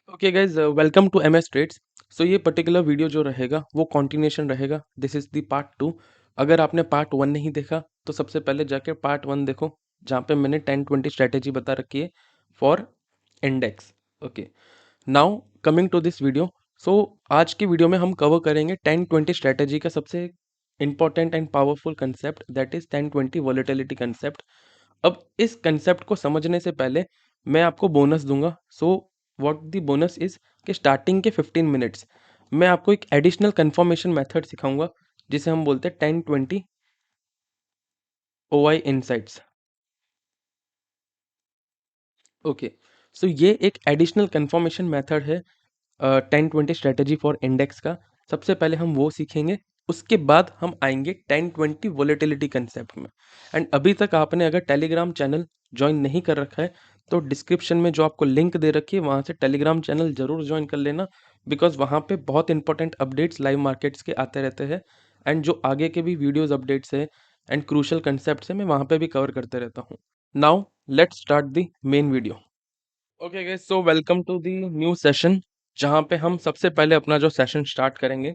Okay guys, welcome to M S trades. So ये particular video जो रहेगा वो कॉन्टिन्यूशन रहेगा। This is the part 2। अगर आपने पार्ट 1 नहीं देखा तो सबसे पहले जाके पार्ट 1 देखो, जहाँ पे मैंने 10-20 स्ट्रेटेजी बता रखी है for index. Okay, now coming to this video. So आज की वीडियो में हम कवर करेंगे 10-20 स्ट्रेटेजी का सबसे important and powerful concept, that is 10-20 volatility concept. अब इस कंसेप्ट को समझने से पहले मैं आपको बोनस दूंगा। So what the bonus is कि स्टार्टिंग के 15 मिनट्स मैं आपको एक एडिशनल कंफर्मेशन मेथड सिखाऊंगा, जिसे हम बोलते हैं 10-20 OI इनसाइट्स। ओके, सो ये एक एडिशनल कंफर्मेशन मेथड है 10-20 स्ट्रेटेजी फॉर इंडेक्स का। सबसे पहले हम वो सीखेंगे, उसके बाद हम आएंगे 10-20 वोलेटिलिटी कंसेप्ट में। एंड अभी तक आपने अगर टेलीग्राम चैनल ज्वाइन नहीं कर रखा है तो डिस्क्रिप्शन में जो आपको लिंक दे रखी है वहाँ से टेलीग्राम चैनल जरूर ज्वाइन कर लेना, बिकॉज वहाँ पे बहुत इंपॉर्टेंट अपडेट्स लाइव मार्केट्स के आते रहते हैं। एंड जो आगे के भी वीडियोस अपडेट्स है एंड क्रूशल कंसेप्ट है, मैं वहाँ पे भी कवर करते रहता हूँ। Now let's start the main video. Okay guys, so welcome to the new session, जहाँ पे हम सबसे पहले अपना जो सेशन स्टार्ट करेंगे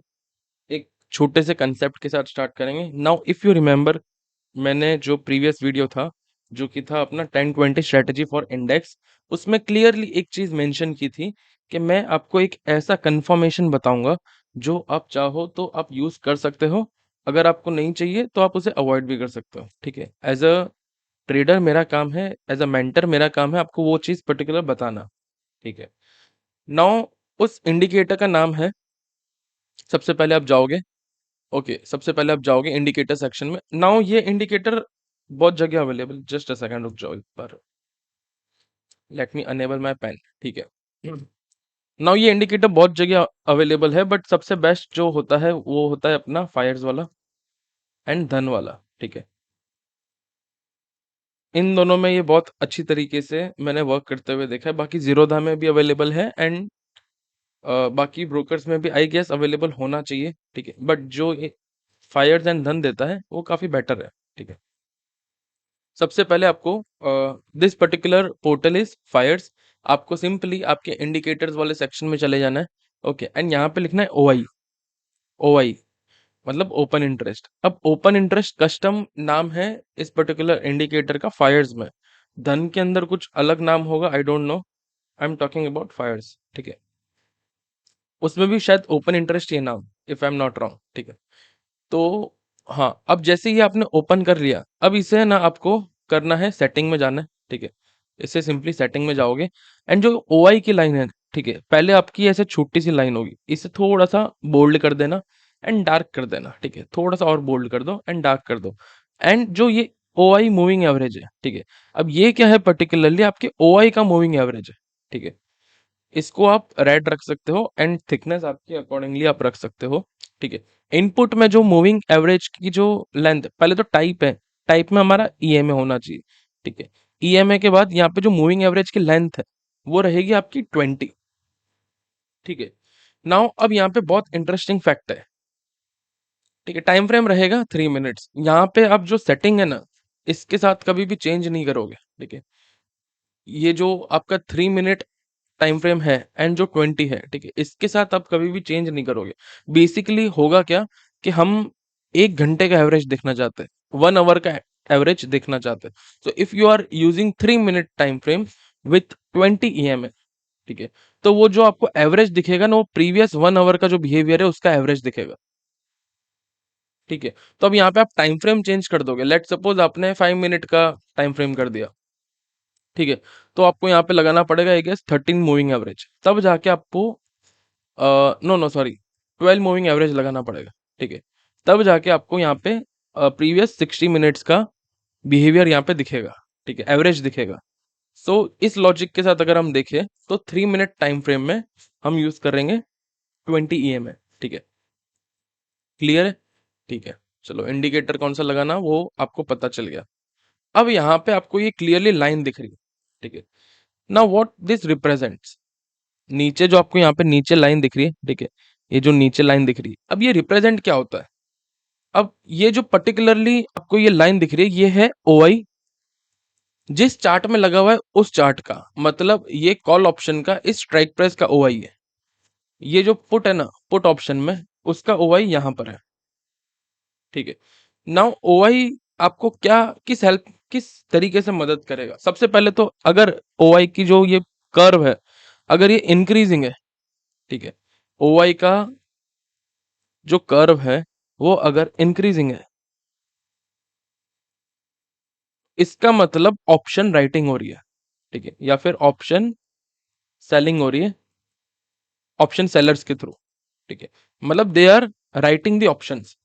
एक छोटे से कंसेप्ट के साथ स्टार्ट करेंगे। नाउ इफ़ यू रिमेंबर, मैंने जो प्रीवियस वीडियो था जो कि था अपना 10-20 स्ट्रेटजी फॉर इंडेक्स, उसमें क्लियरली एक चीज़ मेंशन की थी कि मैं आपको एक ऐसा कंफर्मेशन बताऊंगा जो आप चाहो तो आप यूज़ कर सकते हो, अगर आपको नहीं चाहिए तो आप उसे अवॉइड भी कर सकते हो। ठीक है, एज अ ट्रेडर मेरा काम है, एज अ मेंटर मेरा काम है आपको वो चीज़ पर्टिकुलर बताना। ठीक है, नाउ उस इंडिकेटर का नाम है, सबसे पहले आप जाओगे, ओके, सबसे पहले आप जाओगे इंडिकेटर सेक्शन में। नाउ ये इंडिकेटर बहुत जगह अवेलेबल, जस्ट अ सेकंड रुक जाओ एक बार, let me enable my pen. ठीक है, नाउ ये इंडिकेटर बहुत जगह अवेलेबल है, बट सबसे बेस्ट जो होता है वो होता है अपना फायर्स वाला एंड धन वाला। ठीक है, इन दोनों में ये बहुत अच्छी तरीके से मैंने वर्क करते हुए देखा है। बाकी जीरोधा में भी अवेलेबल है एंड बाकी ब्रोकर्स में भी आई गेस अवेलेबल होना चाहिए। ठीक है, बट जो फायर्स एंड धन देता है वो काफी बेटर है। ठीक है, सबसे पहले आपको this particular portal is Fyers. आपको सिंपली आपके इंडिकेटर्स वाले सेक्शन में चले जाना है। ओके, एंड यहाँ पे लिखना है OI। OI मतलब ओपन इंटरेस्ट। अब ओपन इंटरेस्ट कस्टम नाम है इस पर्टिकुलर इंडिकेटर का फायर्स में। धन के अंदर कुछ अलग नाम होगा, I don't know, I am talking about Fyers. ठीक है, उसमें भी शायद ओपन इंटरेस्ट ये नाम, if I am not wrong. ठीक है, तो हाँ, अब जैसे ही आपने ओपन कर लिया, अब इसे ना आपको करना है सेटिंग में जाना है। ठीक है, इसे सिंपली सेटिंग में जाओगे एंड जो OI की लाइन है, ठीक है, पहले आपकी ऐसे छोटी सी लाइन होगी, इसे थोड़ा सा बोल्ड कर देना एंड डार्क कर देना। ठीक है, थोड़ा सा और बोल्ड कर दो एंड डार्क कर दो। एंड जो ये OI मूविंग एवरेज है, ठीक है, अब ये क्या है, पर्टिकुलरली आपके OI का मूविंग एवरेज है। ठीक है, इसको आप रेड रख सकते हो एंड थिकनेस आपकी अकॉर्डिंगली आप रख सकते हो। ठीक है, इनपुट में जो मूविंग एवरेज की जो लेंथ, पहले तो टाइप है, टाइप में हमारा EMA होना चाहिए। ठीक है, EMA के बाद यहाँ पे जो मूविंग एवरेज की लेंथ है वो रहेगी आपकी 20। ठीक है, नाउ अब यहाँ पे बहुत इंटरेस्टिंग फैक्ट है। ठीक है, टाइम फ्रेम रहेगा 3 मिनट्स। यहाँ पे आप जो सेटिंग है ना, इसके साथ कभी भी चेंज नहीं करोगे। ठीक है, ये जो आपका 3 मिनट टाइम फ्रेम है एंड जो 20 है, ठीक है, इसके साथ आप कभी भी चेंज नहीं करोगे। बेसिकली होगा क्या कि हम 1 घंटे का एवरेज देखना चाहते हैं, 1 आवर का एवरेज देखना चाहते हैं। So if you are using 3 minute time frame with 20 EMA, ठीक है, तो वो जो आपको एवरेज दिखेगा ना, वो प्रीवियस 1 आवर का जो बिहेवियर है उसका एवरेज दिखेगा। ठीक है, तो अब यहाँ पे आप टाइम फ्रेम चेंज कर दोगे, लेट सपोज आपने 5 मिनट का टाइम फ्रेम कर दिया। ठीक है, तो आपको यहाँ पे लगाना पड़ेगा आई गेस 13 मूविंग एवरेज, तब जाके आपको no no sorry 12 moving average लगाना पड़ेगा। ठीक है, तब जाके आपको यहाँ पे प्रीवियस 60 मिनट्स का बिहेवियर यहाँ पे दिखेगा। ठीक है, एवरेज दिखेगा। सो इस लॉजिक के साथ अगर हम देखें तो 3 मिनट टाइम फ्रेम में हम यूज करेंगे 20 EMA। ठीक है, क्लियर है? ठीक है, चलो इंडिकेटर कौन सा लगाना वो आपको पता चल गया। अब यहाँ पे आपको ये क्लियरली लाइन दिख रही है। ठीक है, नाउ व्हाट दिस रिप्रेजेंट्स, नीचे जो आपको यहाँ पे नीचे लाइन दिख रही है, ठीक है, ये जो नीचे लाइन दिख रही है, अब ये रिप्रेजेंट क्या होता है? अब ये जो पर्टिकुलरली आपको ये लाइन दिख रही है, ये है OI जिस चार्ट में लगा हुआ है उस चार्ट का, मतलब ये कॉल ऑप्शन का इस स्ट्राइक प्राइस का ओआई है। ये जो पुट है ना, पुट ऑप्शन में, उसका ओआई यहां पर है। ठीक है, नाउ ओआई आपको क्या, किस तरीके से मदद करेगा? सबसे पहले तो अगर ओआई की जो ये कर्व है, अगर ये इंक्रीजिंग है, ठीक है, ओआई का जो कर्व है वो अगर इंक्रीजिंग है, इसका मतलब ऑप्शन राइटिंग हो रही है। ठीक है, या फिर ऑप्शन सेलिंग हो रही है, ऑप्शन सेलर्स के थ्रू। ठीक है, मतलब they are writing the options.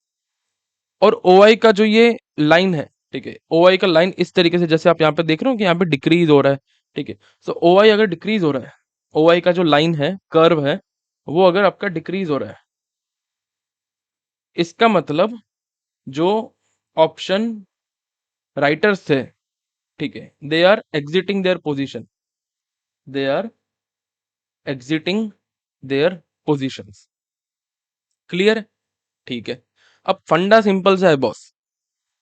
और ओआई का जो ये लाइन है, ठीक है, ओआई का लाइन इस तरीके से, जैसे आप यहाँ पे देख रहे हो कि यहाँ पे डिक्रीज हो रहा है। ठीक है, सो ओआई अगर डिक्रीज हो रहा है, ओआई का जो लाइन है, कर्व है, वो अगर आपका डिक्रीज हो रहा है, इसका मतलब जो ऑप्शन राइटर्स थे, ठीक है, they are exiting their position, they are exiting their positions. Clear? ठीक है, अब फंडा सिंपल सा है बॉस,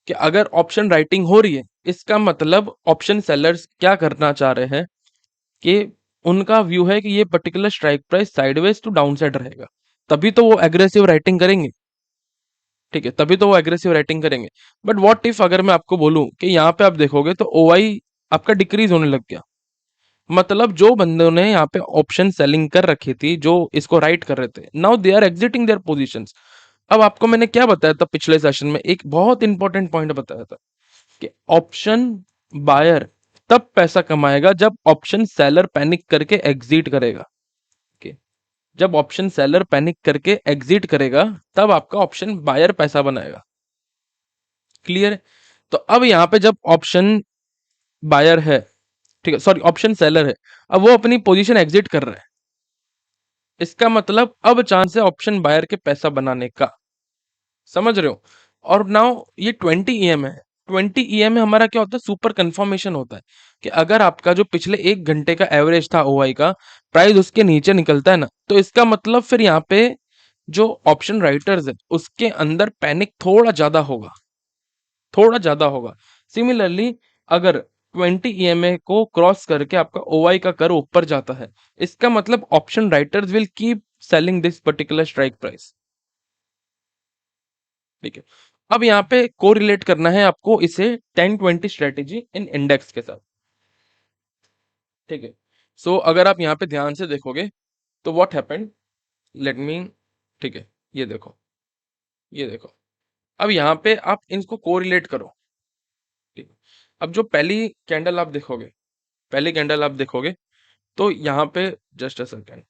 कि अगर ऑप्शन राइटिंग हो रही है, इसका मतलब ऑप्शन सेलर्स क्या करना चाह रहे हैं, कि उनका व्यू है कि ये particular strike price sideways to downside रहेगा, तभी तो वो एग्रेसिव राइटिंग करेंगे। ठीक है, तभी तो वो एग्रेसिव राइटिंग करेंगे। बट व्हाट इफ अगर मैं आपको बोलूं कि यहाँ पे आप देखोगे तो ओआई आपका डिक्रीज होने लग गया, मतलब जो बंदों ने यहाँ पे ऑप्शन सेलिंग कर रखी थी, जो इसको राइट कर रहे थे, now they are exiting their positions. अब आपको मैंने क्या बताया था पिछले सेशन में, एक बहुत इंपॉर्टेंट पॉइंट बताया था कि ऑप्शन बायर तब पैसा कमाएगा जब ऑप्शन सेलर पैनिक करके एग्जिट करेगा। Okay? जब ऑप्शन सेलर पैनिक करके एग्जिट करेगा, तब आपका ऑप्शन बायर पैसा बनाएगा। क्लियर? तो अब यहाँ पे जब ऑप्शन बायर है, ठीक है, सॉरी, ऑप्शन सेलर है, अब वो अपनी पोजीशन एग्जिट कर रहा है, इसका मतलब अब चांस है ऑप्शन बायर के पैसा बनाने का। समझ रहे हो? और नाउ ये 20 EM है। 20 EM में हमारा क्या होता है, सुपर कंफर्मेशन होता है, कि अगर आपका जो पिछले 1 घंटे का एवरेज था ओआई का, प्राइस उसके नीचे निकलता है ना, तो इसका मतलब फिर यहाँ पे जो ऑप्शन राइटर्स है उसके अंदर पैनिक थोड़ा ज्यादा होगा, थोड़ा ज्यादा होगा। सिमिलरली अगर 20 EMA को क्रॉस करके आपका ओआई का कर ऊपर जाता है, इसका मतलब option writers will keep selling this particular strike price. ठीक है, अब यहाँ पे कोरिलेट करना है आपको इसे 10-20 स्ट्रेटेजी इन इंडेक्स के साथ। ठीक है, सो अगर आप यहाँ पे ध्यान से देखोगे तो व्हाट हैपेंड, लेट मी, ठीक है, ये देखो, ये देखो, अब यहाँ पे आप इनको कोरिलेट करो। ठीक है, अब जो पहली कैंडल आप देखोगे, पहली कैंडल आप देखोगे तो यहाँ पे, just a second,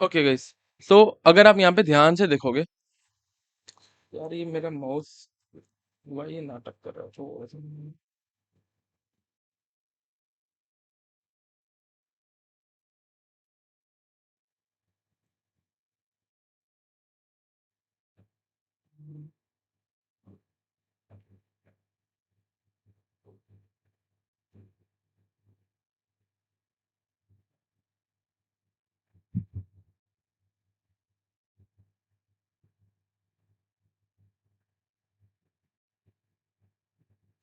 okay guys, so अगर आप यहाँ पे ध्यान से देखोगे, यार ये मेरा माउस वही नाटक कर रहा है थोड़ा सा।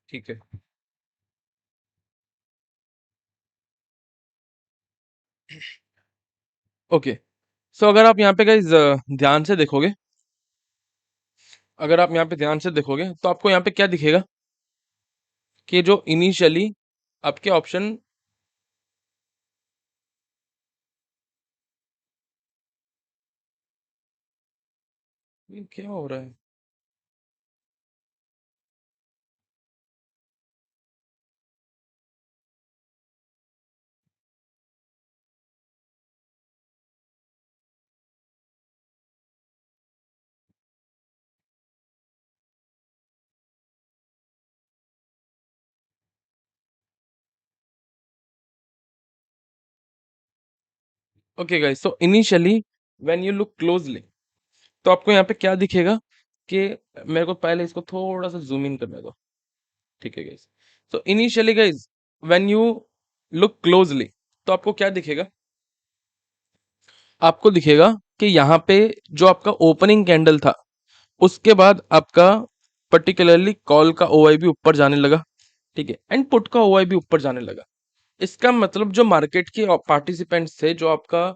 ठीक है, ओके, सो अगर आप यहाँ पे गाइस ध्यान से देखोगे, अगर आप यहाँ पे ध्यान से देखोगे तो आपको यहाँ पे क्या दिखेगा, कि जो इनिशियली आपके ऑप्शन, ये क्या हो रहा है? Okay guys, so initially when you look closely, तो आपको यहाँ पे क्या दिखेगा कि मेरे को पहले इसको थोड़ा सा जूम इन करने दो, ठीक है guys. So initially guys, when you look closely, तो आपको क्या दिखेगा? आपको दिखेगा कि यहाँ पे जो आपका ओपनिंग कैंडल था, उसके बाद आपका पर्टिकुलरली कॉल का ओआई भी ऊपर जाने लगा, ठीक है, एंड पुट का ओआई भी ऊपर जाने लगा। इसका मतलब जो मार्केट के पार्टिसिपेंट्स थे, जो आपका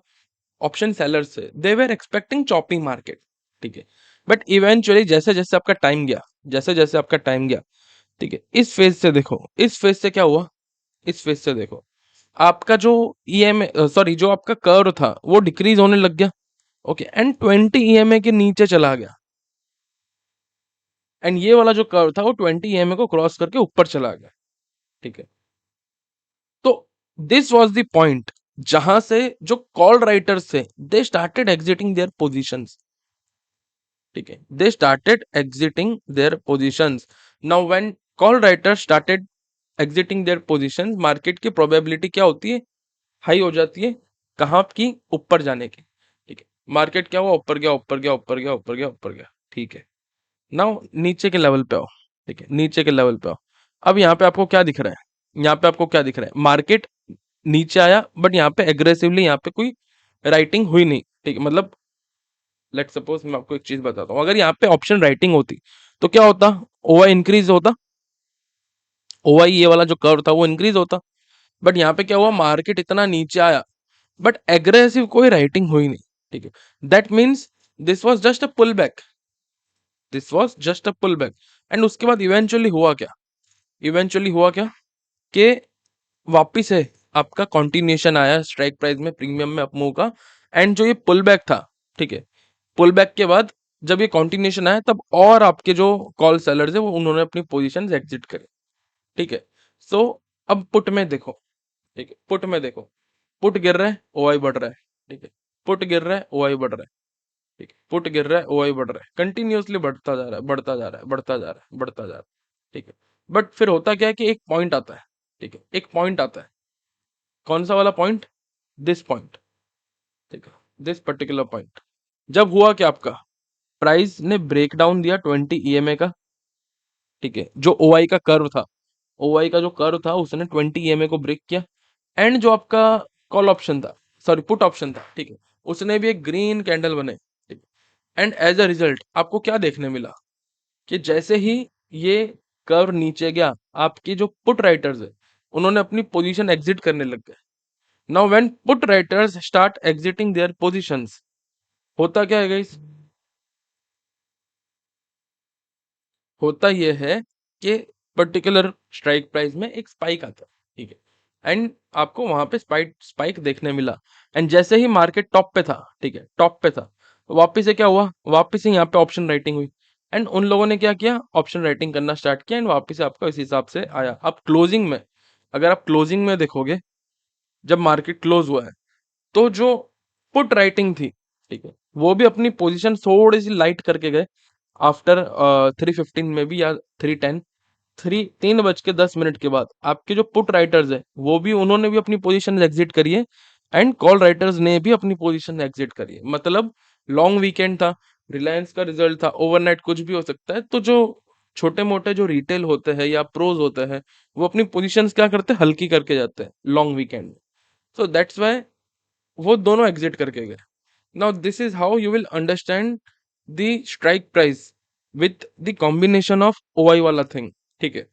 ऑप्शन सेलर्स थे, दे वर एक्सपेक्टिंग चॉपिंग मार्केट, ठीक है। बट इवेंचुअली जैसे जैसे आपका टाइम गया, जैसे जैसे आपका टाइम गया, ठीक है, इस फेज से देखो, इस फेज से क्या हुआ, इस फेज से देखो, आपका जो ईएमए, सॉरी, जो आपका कर्व था वो डिक्रीज होने लग गया, ओके, एंड 20 ईएमए के नीचे चला गया, एंड ये वाला जो कर्व था वो 20 ईएमए को क्रॉस करके ऊपर चला गया, ठीक है। तो दिस वाज द पॉइंट जहां से जो कॉल राइटर्स थे, they started exiting their positions, ठीक है, they started exiting their positions. Now when call writer started exiting their positions, market की प्रोबेबिलिटी क्या होती है? हाई हो जाती है, कहाँ की? ऊपर जाने की, ठीक है। मार्केट क्या हुआ? ऊपर गया, ऊपर गया, ऊपर गया, ऊपर गया, ऊपर गया, ठीक है। नाउ नीचे के लेवल पे आओ, ठीक है, नीचे के लेवल पे आओ। अब यहाँ पे आपको क्या दिख रहा है? यहाँ पे आपको क्या दिख रहा है? मार्केट नीचे आया, बट यहाँ पे एग्रेसिवली यहाँ पे कोई राइटिंग हुई नहीं, ठीक है। मतलब लेट सपोज मैं आपको एक चीज बताता हूँ, अगर यहाँ पे ऑप्शन राइटिंग होती तो क्या होता? ओवाई इंक्रीज होता, ओवाई ये वाला जो कर्व था वो इंक्रीज होता। बट यहाँ पे क्या हुआ? मार्केट इतना नीचे आया, बट एग्रेसिव कोई राइटिंग हुई नहीं, ठीक है। That means this was just a pull back, this was just a pull back. And उसके बाद इवेंचुअली हुआ क्या? इवेंचुअली हुआ क्या कि वापिस से आपका कॉन्टिन्यूशन आया स्ट्राइक प्राइस में, प्रीमियम में अपमूव का। एंड जो ये पुल बैक था, ठीक है, पुल बैक के बाद जब ये कॉन्टिन्यूशन आया, तब और आपके जो कॉल सेलर्स है वो उन्होंने अपनी पोजीशन एग्जिट करे, ठीक है। सो अब पुट में देखो, ठीक है, पुट में देखो, पुट गिर रहा है, ओआई बढ़ रहा है, ठीक है, पुट गिर रहा है, ओआई बढ़ रहा है, ठीक है, पुट गिर रहा है, ओआई बढ़ रहा है, कंटिन्यूअसली बढ़ता जा रहा है, बढ़ता जा रहा है, बढ़ता जा रहा है, बढ़ता जा रहा है, ठीक है। बट फिर होता क्या है कि एक पॉइंट आता है, ठीक है, एक पॉइंट आता है। कौन सा वाला पॉइंट? दिस पॉइंट, ठीक है, दिस पर्टिकुलर पॉइंट। जब हुआ कि आपका प्राइस ने ब्रेक डाउन दिया 20 ईएमए का, ठीक है, जो ओआई का कर्व था, ओआई का जो कर्व था उसने 20 ईएमए को ब्रेक किया। एंड जो आपका कॉल ऑप्शन था, सॉरी पुट ऑप्शन था, ठीक है, उसने भी एक ग्रीन कैंडल बने, ठीक है। एंड एज अ रिजल्ट आपको क्या देखने मिला कि जैसे ही ये कर्व नीचे गया, आपके जो पुट राइटर्स है उन्होंने अपनी पोजीशन एग्जिट करने लग गए। Now when put writers start exiting their positions, होता क्या है गाइस? होता यह है कि पर्टिकुलर स्ट्राइक प्राइस में एक स्पाइक आता है, ठीक है, एंड आपको वहां पे स्पाइक स्पाइक देखने मिला। एंड जैसे ही मार्केट टॉप पे था, ठीक है, टॉप पे था, तो वापिस से क्या हुआ? वापिस से यहाँ पे ऑप्शन राइटिंग हुई, एंड उन लोगों ने क्या किया? ऑप्शन राइटिंग करना स्टार्ट किया, एंड वापिस से आपका इस हिसाब से आया। अब क्लोजिंग में, अगर आप क्लोजिंग में देखोगे, जब मार्केट क्लोज हुआ है, तो जो पुट राइटिंग थी, ठीक है, वो भी अपनी पोजीशन थोड़ी सी लाइट करके गए आफ्टर 3:15 में भी, या 3:10, 3:10 के बाद आपके जो पुट राइटर्स है वो भी, उन्होंने भी अपनी पोजीशन एग्जिट करी है, एंड कॉल राइटर्स ने भी अपनी पोजीशन एग्जिट करी है। मतलब लॉन्ग वीकेंड था, रिलायंस का रिजल्ट था, ओवरनाइट कुछ भी हो सकता है, तो जो छोटे मोटे जो रिटेल होते हैं या प्रोज होते हैं, वो अपनी पोजीशंस क्या करते हैं? हल्की करके जाते हैं लॉन्ग वीकेंड में। सो दैट्स वाई वो दोनों एग्जिट करके गए। Now this is how you will understand the strike price with the combination of OI वाला थिंग, ठीक है।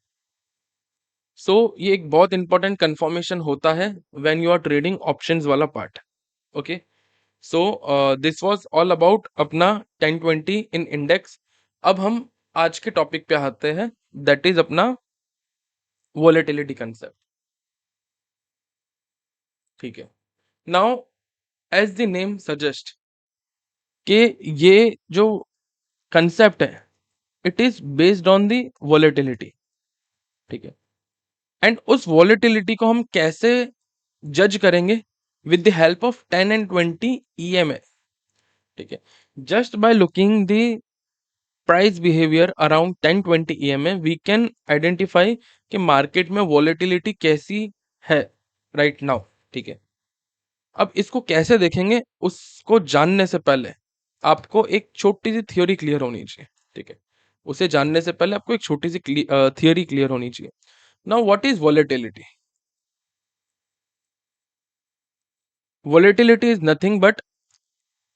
सो ये एक बहुत इंपॉर्टेंट कंफर्मेशन होता है when you are trading options वाला part, okay. So this was all about अपना 1020 इन इंडेक्स। अब हम आज के टॉपिक पे आते हैं, दैट इज अपना वोलेटिलिटी कंसेप्ट, ठीक है। Now as the name suggest कि ये जो कंसेप्ट है, it is based on the volatility, ठीक है। एंड उस वोलेटिलिटी को हम कैसे जज करेंगे? With the help of 10 and 20 EMA, ठीक है। Just by looking the price behavior around 10-20 EMA, we can identify कि मार्केट में वोलेटिलिटी कैसी है राइट नाउ, ठीक है। अब इसको कैसे देखेंगे उसको जानने से पहले आपको एक छोटी सी थियोरी क्लियर होनी चाहिए, ठीक है। उसे जानने से पहले आपको एक छोटी सी थियोरी क्लियर होनी चाहिए। Now what is volatility? Volatility is nothing but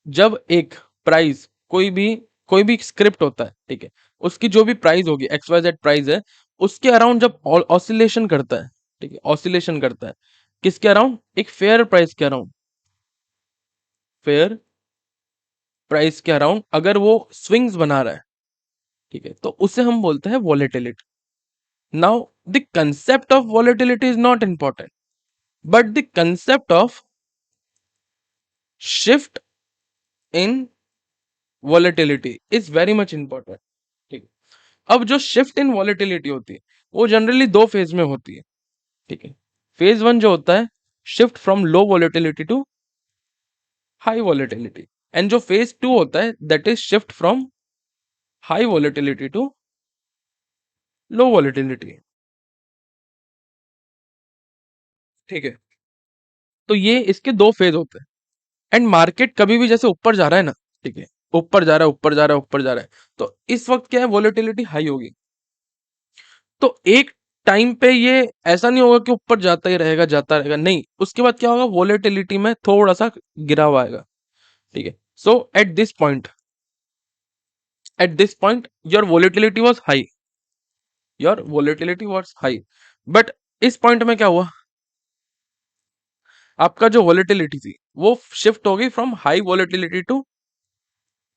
जब एक प्राइस कोई भी स्क्रिप्ट होता है, ठीक है, उसकी जो भी प्राइस होगी XYZ प्राइस है, उसके अराउंड जब ऑसिलेशन करता है, ठीक है, ऑसिलेशन करता है किसके अराउंड? एक फेयर प्राइस के अराउंड, फेयर प्राइस के अराउंड अगर वो स्विंग्स बना रहा है, ठीक है, तो उसे हम बोलते हैं volatility. Now the concept of volatility is not important, but the concept of shift in volatility is very much important, ठीक है। अब जो शिफ्ट इन वॉलेटिलिटी होती है वो जनरली दो फेज में होती है, ठीक है। फेज वन जो होता है, shift from low volatility to high volatility, and जो फेज टू होता है that is shift from high volatility to low volatility, ठीक है। तो ये इसके दो फेज होते हैं, एंड मार्केट कभी भी जैसे ऊपर जा रहा है ना, ठीक है, ऊपर जा रहा है, ऊपर जा रहा है, ऊपर जा रहा है, तो इस वक्त क्या है, वॉलेटिलिटी हाई होगी। तो एक टाइम पे ये ऐसा नहीं होगा कि ऊपर जाता ही रहेगा, जाता रहेगा, नहीं, उसके बाद क्या होगा, वॉलेटिलिटी में थोड़ा सा गिराव आएगा, ठीक है। So at this point your volatility was high, your volatility was high, but इस पॉइंट में क्या हुआ, आपका जो वॉलेटिलिटी थी वो शिफ्ट हो गई from high volatility to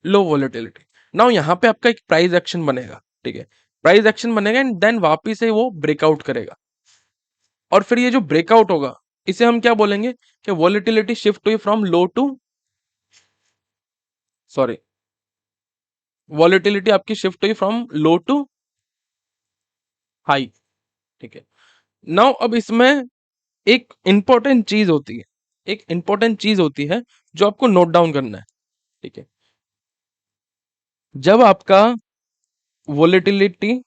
low volatility. Now यहाँ पे आपका एक प्राइस एक्शन बनेगा, ठीक है, प्राइस एक्शन बनेगा एंड देन वापिस से वो ब्रेकआउट करेगा, और फिर ये जो ब्रेकआउट होगा इसे हम क्या बोलेंगे कि वॉलेटिलिटी शिफ्ट हुई from low to, sorry, volatility आपकी शिफ्ट हुई फ्रॉम लो टू हाई, ठीक है। नाउ अब इसमें एक इंपॉर्टेंट चीज होती है, एक इंपॉर्टेंट चीज होती है जो आपको नोट डाउन करना है, ठीक है। जब आपका वॉलेटिलिटी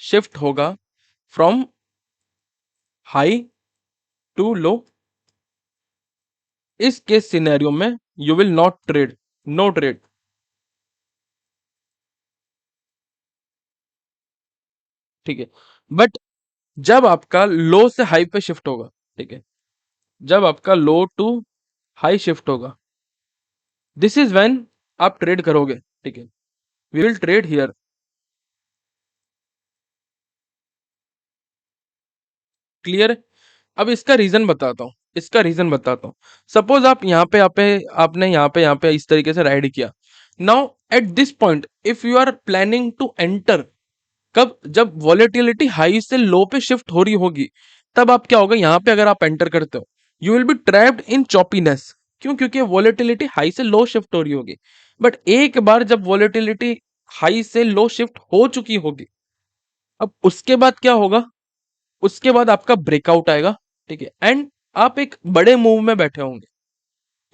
शिफ्ट होगा फ्रॉम हाई टू लो, इस केस सिनेरियो में you will not trade, no trade, ठीक है। बट जब आपका लो से हाई पे शिफ्ट होगा, ठीक है, जब आपका लो टू हाई शिफ्ट होगा, दिस इज व्हेन आप ट्रेड करोगे, ठीक है, we will trade here, clear है। अब इसका रीजन बताता हूं, इसका रीजन बताता हूं। सपोज आप आपने यहाँ पे इस तरीके से राइड किया। Now at this point if you are planning to enter, कब, जब वॉलेटिलिटी हाई से लो पे शिफ्ट हो रही होगी, तब आप क्या होगा, यहाँ पे अगर आप एंटर करते हो you will be trapped in choppiness. क्यों? क्योंकि वॉलेटिलिटी हाई से लो शिफ्ट हो रही होगी। बट एक बार जब वॉलेटिलिटी हाई से लो शिफ्ट हो चुकी होगी, अब उसके बाद क्या होगा, उसके बाद आपका ब्रेकआउट आएगा, ठीक है, एंड आप एक बड़े मूव में बैठे होंगे,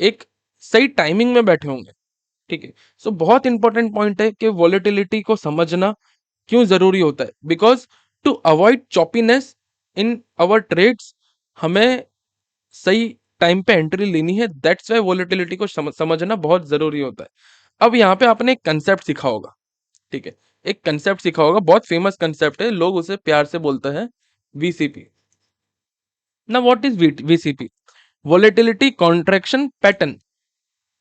एक सही टाइमिंग में बैठे होंगे, ठीक है। सो बहुत इंपॉर्टेंट पॉइंट है कि वॉलेटिलिटी को समझना क्यों जरूरी होता है, because to avoid choppiness in our trades हमें सही टाइम पे एंट्री लेनी है, दैट्स वाई वॉलेटिलिटी को समझना बहुत जरूरी होता है। अब यहाँ पे आपने एक कंसेप्ट सीखा होगा, ठीक है, एक कंसेप्ट सीखा होगा, बहुत फेमस कंसेप्ट है, लोग उसे प्यार से बोलते हैं VCP। ना what is VCP? Volatility contraction pattern.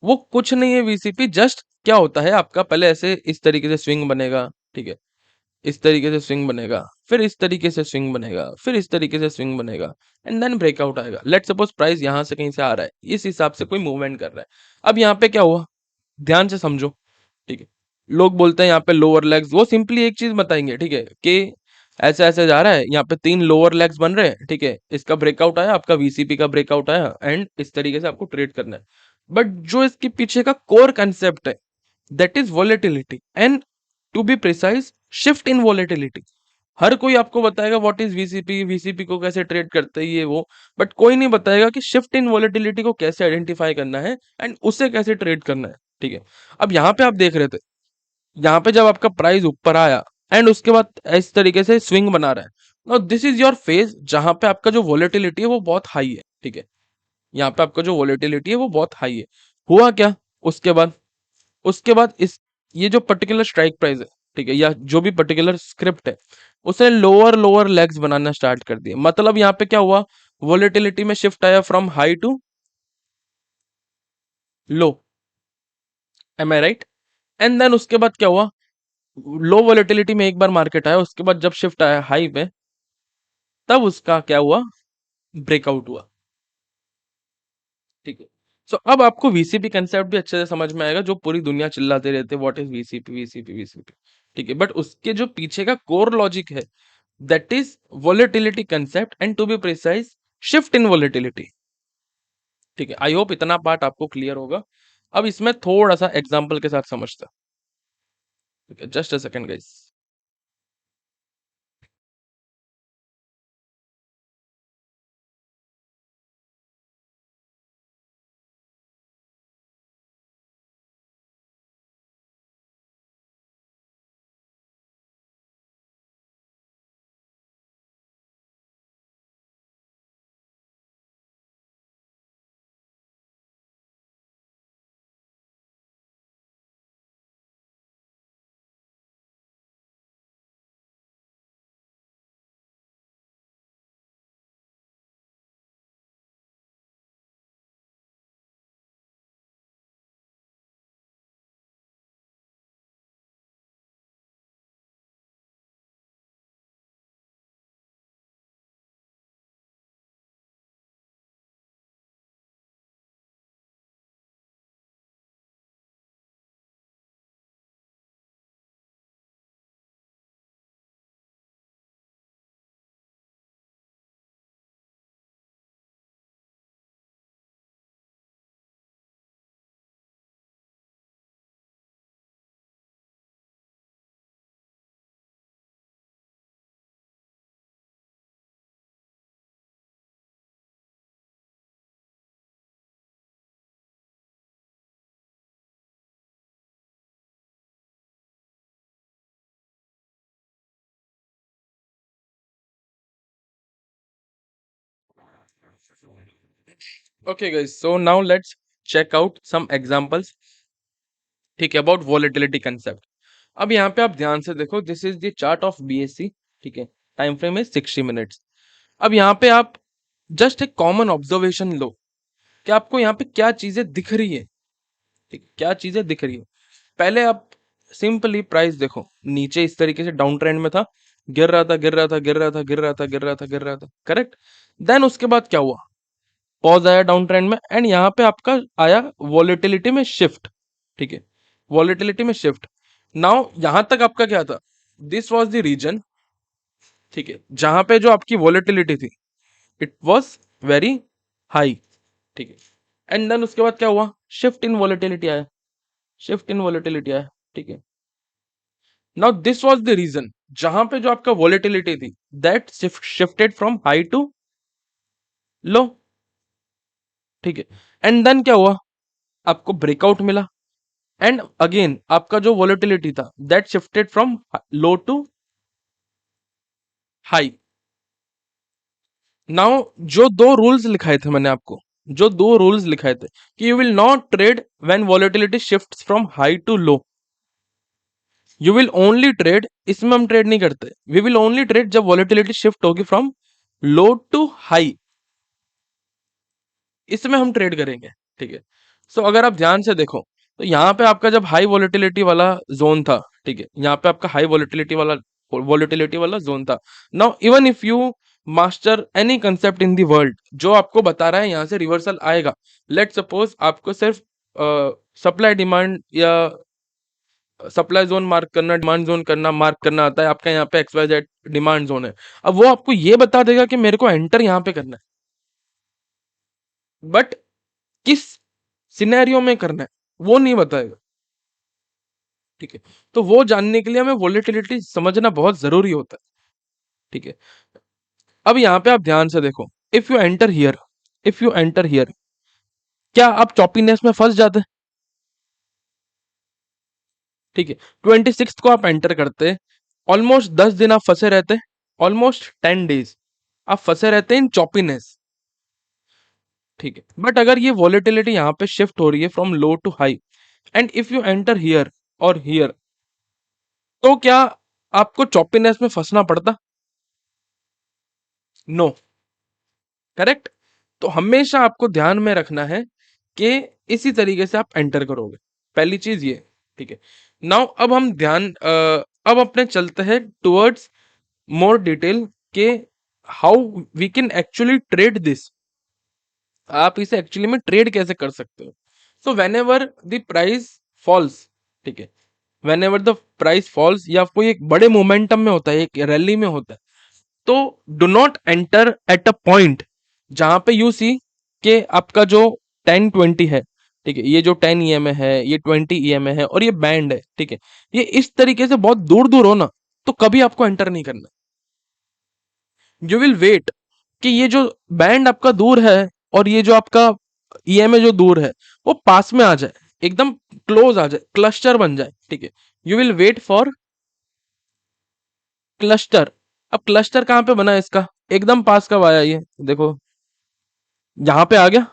वो कुछ नहीं है VCP, जस्ट क्या होता है, आपका पहले ऐसे इस तरीके से स्विंग बनेगा, ठीक है, इस तरीके से स्विंग बनेगा, फिर इस तरीके से स्विंग बनेगा, फिर इस तरीके से स्विंग बनेगा, एंड देन ब्रेकआउट आएगा। लेट सपोज प्राइस यहां से कहीं से आ रहा है, इस हिसाब से कोई मूवमेंट कर रहा है। अब यहाँ पे क्या हुआ, ध्यान से समझो, ठीक है। लोग बोलते हैं यहाँ पे लोअर लेग्स, वो सिंपली एक चीज बताएंगे, ठीक है, कि ऐसे ऐसे जा रहा है, यहाँ पे 3 लोअर लेग्स बन रहे हैं, ठीक है, इसका ब्रेकआउट आया, आपका VCP का ब्रेकआउट आया, एंड इस तरीके से आपको ट्रेड करना है। बट जो इसके पीछे का कोर कंसेप्ट है that is volatility, and to be precise shift in volatility. हर कोई आपको बताएगा व्हाट इज VCP, VCP को कैसे ट्रेड करते हैं, ये वो, बट कोई नहीं बताएगा कि शिफ्ट इन वॉलेटिलिटी को कैसे आइडेंटिफाई करना है एंड उसे कैसे ट्रेड करना है, ठीक है। अब यहाँ पे आप देख रहे थे, यहाँ पे जब आपका प्राइस ऊपर आया एंड उसके बाद इस तरीके से स्विंग बना रहा है, now this is your phase जहां पे आपका जो वॉलेटिलिटी है वो बहुत हाई है, ठीक है, यहाँ पे आपका जो वॉलेटिलिटी है वो बहुत हाई है। हुआ क्या उसके बाद? उसके बाद इस ये जो पर्टिकुलर स्ट्राइक प्राइस है, ठीक है, या जो भी पर्टिकुलर स्क्रिप्ट है, उसे लोअर लोअर लेग्स बनाना स्टार्ट कर दिए। मतलब यहाँ पे क्या हुआ, वॉलेटिलिटी में शिफ्ट आया from high to low. Am I right? And then उसके बाद क्या हुआ, लो वॉलेटिलिटी में एक बार मार्केट आया, उसके बाद जब शिफ्ट आया हाई पे, तब उसका क्या हुआ, ब्रेकआउट हुआ। ठीक है। सो अब आपको वीसीपी कंसेप्ट भी अच्छे से समझ में आएगा, जो पूरी दुनिया चिल्लाते रहते what is VCP VCP VCP. ठीक है, बट उसके जो पीछे का कोर लॉजिक है, that is volatility concept, and to be precise shift in volatility. ठीक है, आई होप इतना पार्ट आपको क्लियर होगा। अब इसमें थोड़ा सा एग्जांपल के साथ समझते हैं। ठीक है, just a second guys. Okay guys, so now let's check out some examples, ठीक है, अबाउट वॉलेटिलिटी कंसेप्ट। अब यहाँ पे आप ध्यान से देखो, this is the chart of BSc. ठीक है, टाइम फ्रेम इज 60 मिनट्स। अब यहाँ पे आप जस्ट एक कॉमन ऑब्जर्वेशन लो कि आपको यहाँ पे क्या चीजें दिख रही है। ठीक, क्या चीजें दिख रही है? पहले आप सिंपली प्राइस देखो, नीचे इस तरीके से डाउन ट्रेंड में था, गिर रहा था गिर रहा था गिर रहा था गिर रहा था गिर रहा था गिर रहा था, करेक्ट? देन उसके बाद क्या हुआ, पॉज आया डाउन ट्रेंड में, एंड यहाँ पे आपका आया वॉलेटिलिटी में शिफ्ट। ठीक है, वॉलेटिलिटी में शिफ्ट। नाउ यहां तक आपका क्या था, दिस वाज द रीजन, ठीक है, जहां पे जो आपकी वॉलेटिलिटी थी, इट वाज वेरी हाई। ठीक है, एंड देन उसके बाद क्या हुआ, शिफ्ट इन वॉलेटिलिटी आया, शिफ्ट इन वॉलेटिलिटी आया। ठीक है, now this was the reason, जहां पे जो आपका वॉलेटिलिटी थी, that shifted from high to low. ठीक है, एंड देन क्या हुआ, आपको ब्रेकआउट मिला, एंड अगेन आपका जो वॉलेटिलिटी था, that shifted from low to high. Now जो दो रूल्स लिखाए थे मैंने आपको, जो दो रूल्स लिखाए थे कि you will not trade when volatility shifts from high to low, you will only trade, इसमें हम ट्रेड नहीं करते, वी विल ओनली ट्रेड जब वॉलेटिलिटी शिफ्ट होगी फ्रॉम लो टू हाई, इसमें हम ट्रेड करेंगे। ठीक है, सो अगर आप ध्यान से देखो, तो यहाँ पे आपका जब हाई वॉलेटिलिटी वाला जोन था, ठीक है, यहाँ पे आपका हाई वॉलेटिलिटी वाला जोन था। Now even if you master any concept in the world, जो आपको बता रहा है यहाँ से रिवर्सल आएगा, लेट सपोज आपको सिर्फ सप्लाई डिमांड या सप्लाई जोन मार्क करना, डिमांड जोन करना मार्क करना आता है, आपका यहाँ पे XYZ डिमांड जोन है, अब वो आपको ये बता देगा कि मेरे को एंटर यहाँ पे करना है, बट किस सिनेरियो में करना है वो नहीं बताएगा। ठीक है, तो वो जानने के लिए हमें वोलेटिलिटी समझना बहुत जरूरी होता है। ठीक है, अब यहाँ पे आप ध्यान से देखो, if you enter here, if you enter here, क्या आप चॉपीनेस में फंस जाते? ठीक है, 26 को आप एंटर करते, ऑलमोस्ट 10 दिन आप फंसे रहते, ऑलमोस्ट 10 डेज आप फंसे रहते इन चॉपीनेस। ठीक है, बट अगर ये वॉलेटिलिटी यहाँ पे शिफ्ट हो रही है from low to high, and if you enter here और हियर, तो क्या आपको चॉपीनेस में फंसना पड़ता? No, correct. तो हमेशा आपको ध्यान में रखना है कि इसी तरीके से आप एंटर करोगे, पहली चीज ये। ठीक है, नाउ अब हम अब अपने चलते हैं टुवर्ड्स मोर डिटेल के how we can actually trade this. आप इसे एक्चुअली में ट्रेड कैसे कर सकते हो? So whenever the price falls, ठीक है, whenever the price falls या कोई एक बड़े मोमेंटम में होता है, एक रैली में होता है, तो do not enter at a point जहां पे यू सी के आपका जो 10-20 है, ठीक है, ये जो 10 ईएमए है, ये 20 ईएमए है और ये बैंड है, ठीक है, ये इस तरीके से बहुत दूर दूर हो ना, तो कभी आपको एंटर नहीं करना। यू विल वेट कि ये जो बैंड आपका दूर है और ये जो आपका ईएमए जो दूर है वो पास में आ जाए, एकदम क्लोज आ जाए, क्लस्टर बन जाए, ठीक है। You will wait for cluster. अब क्लस्टर कहां पे बना है इसका? एकदम पास कब आया ये देखो, यहां पे आ गया,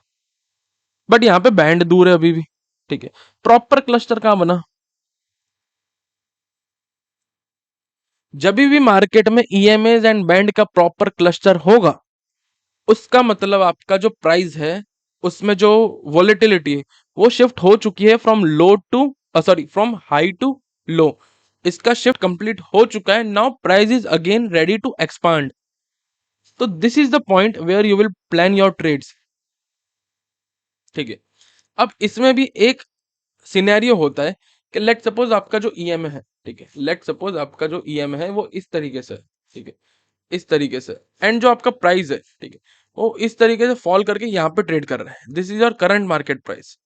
बट यहां पे बैंड दूर है अभी भी, ठीक है। प्रॉपर क्लस्टर कहां बना? जब भी मार्केट में ईएमएज एंड बैंड का प्रॉपर क्लस्टर होगा, उसका मतलब आपका जो प्राइस है उसमें जो वॉलेटिलिटी है वो शिफ्ट हो चुकी है from low to, sorry, from high to low. इसका शिफ्ट कंप्लीट हो चुका है, now price is again ready to expand. तो this is the point where you will plan your trades, ठीक है। अब इसमें भी एक सिनेरियो होता है कि लेट सपोज आपका जो ईएम है, ठीक है, लेट सपोज आपका जो ईएम है वो इस तरीके से है, ठीक है, इस तरीके से, एंड जो आपका प्राइस है, ठीक है, वो इस तरीके से फॉल करके यहाँ पे ट्रेड कर रहा है, this is your current market price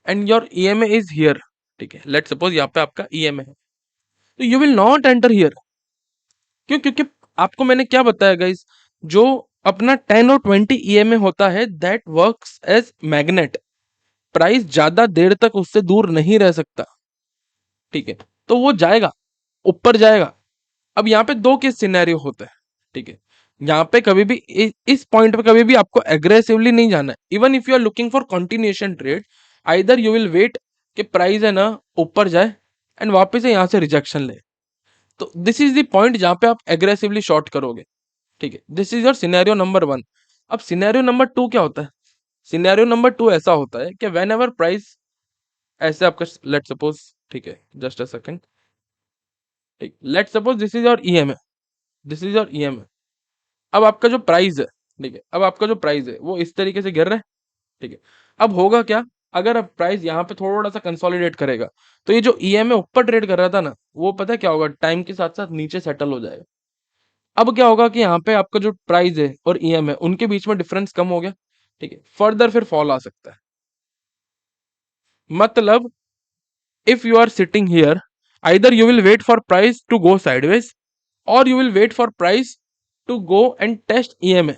and your EMA is here, ठीक है, लेट सपोज यहाँ पे आपका ईएमए है, तो you will not enter here. क्यों? क्योंकि आपको मैंने क्या बताया गाइस, जो अपना 10 और 20 ईएमए होता है that works as magnet, price ज्यादा देर तक उससे दूर नहीं रह सकता, ठीक है, तो वो जाएगा, ऊपर जाएगा। अब यहाँ पे दो केस सिनेरियो होते हैं, ठीक है, यहाँ पे कभी भी इस पॉइंट पे कभी भी आपको एग्रेसिवली नहीं जाना है, even if you are looking for continuation trade, either you will wait कि प्राइस है ना ऊपर जाए एंड वापस से यहाँ से रिजेक्शन ले, तो दिस इज द पॉइंट जहां पे आप एग्रेसिवली शॉर्ट करोगे, ठीक है। This is your scenario number 1। अब सिनेरियो नंबर 2 क्या होता है? सिनेरियो नंबर 2 ऐसा होता है कि वेन एवर प्राइस, ऐसे आपका लेट सपोज, ठीक है, जस्ट अ सेकंड, ठीक, let suppose this is your EMA, this is your EMA. अब आपका जो प्राइस है, ठीक है, अब आपका जो प्राइस है वो इस तरीके से गिर रहा है, ठीक है। अब होगा क्या, अगर अब प्राइस यहाँ पे थोड़ा सा कंसोलिडेट करेगा, तो ये जो ईएमए ऊपर ट्रेड कर रहा था ना, वो पता है क्या होगा, टाइम के साथ साथ नीचे सेटल हो जाएगा। अब क्या होगा कि यहाँ पे आपका जो प्राइस है और ईएमए उनके बीच में डिफरेंस कम हो गया, ठीक है, फर्दर फिर फॉल आ सकता है। मतलब if you are sitting here, either you will wait for price to go sideways or you will wait for price to go and test EMA,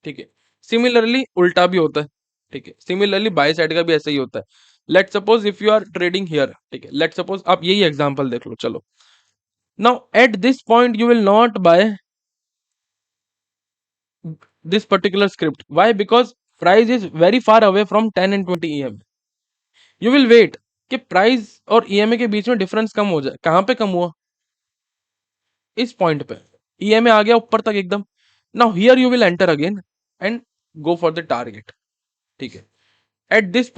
ठीक है। सिमिलरली उल्टा भी होता है, ठीक है, सिमिलरली बाय साइड का भी ऐसा ही होता है। Let suppose if you are trading here, ठीक है, लेट सपोज आप यही एग्जांपल देख लो, चलो, now at this point you will not buy this particular script, why? Because price is very far away from 10 and 20 EMA। You will wait कि price और EMA के बीच में डिफरेंस कम हो जाए। कहां पे कम हुआ? इस पॉइंट पे ईएमए आ गया ऊपर तक एकदम। Now here you will enter again and go for the target, ठीक है। Eight this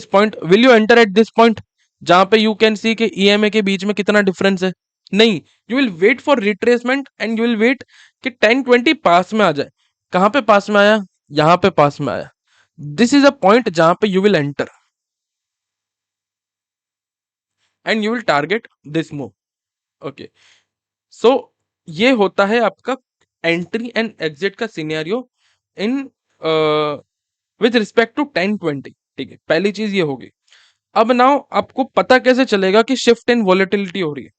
point will you enter at this point जहां पे यू कैन सी कि ईएमए के बीच में कितना डिफरेंस है? नहीं, you will wait for retracement and you will wait कि 10-20 पास में आ जाए। कहां पे पास में आया? यहां पे पास में आया। दिस इज अ पॉइंट जहां पे you will enter and you will target this move, okay. So ये होता है आपका एंट्री एंड एग्जिट का scenario in with respect to 10-20, ठीक है, पहली चीज ये होगी। अब नाउ आपको पता कैसे चलेगा कि शिफ्ट इन वॉलेटिलिटी हो रही है?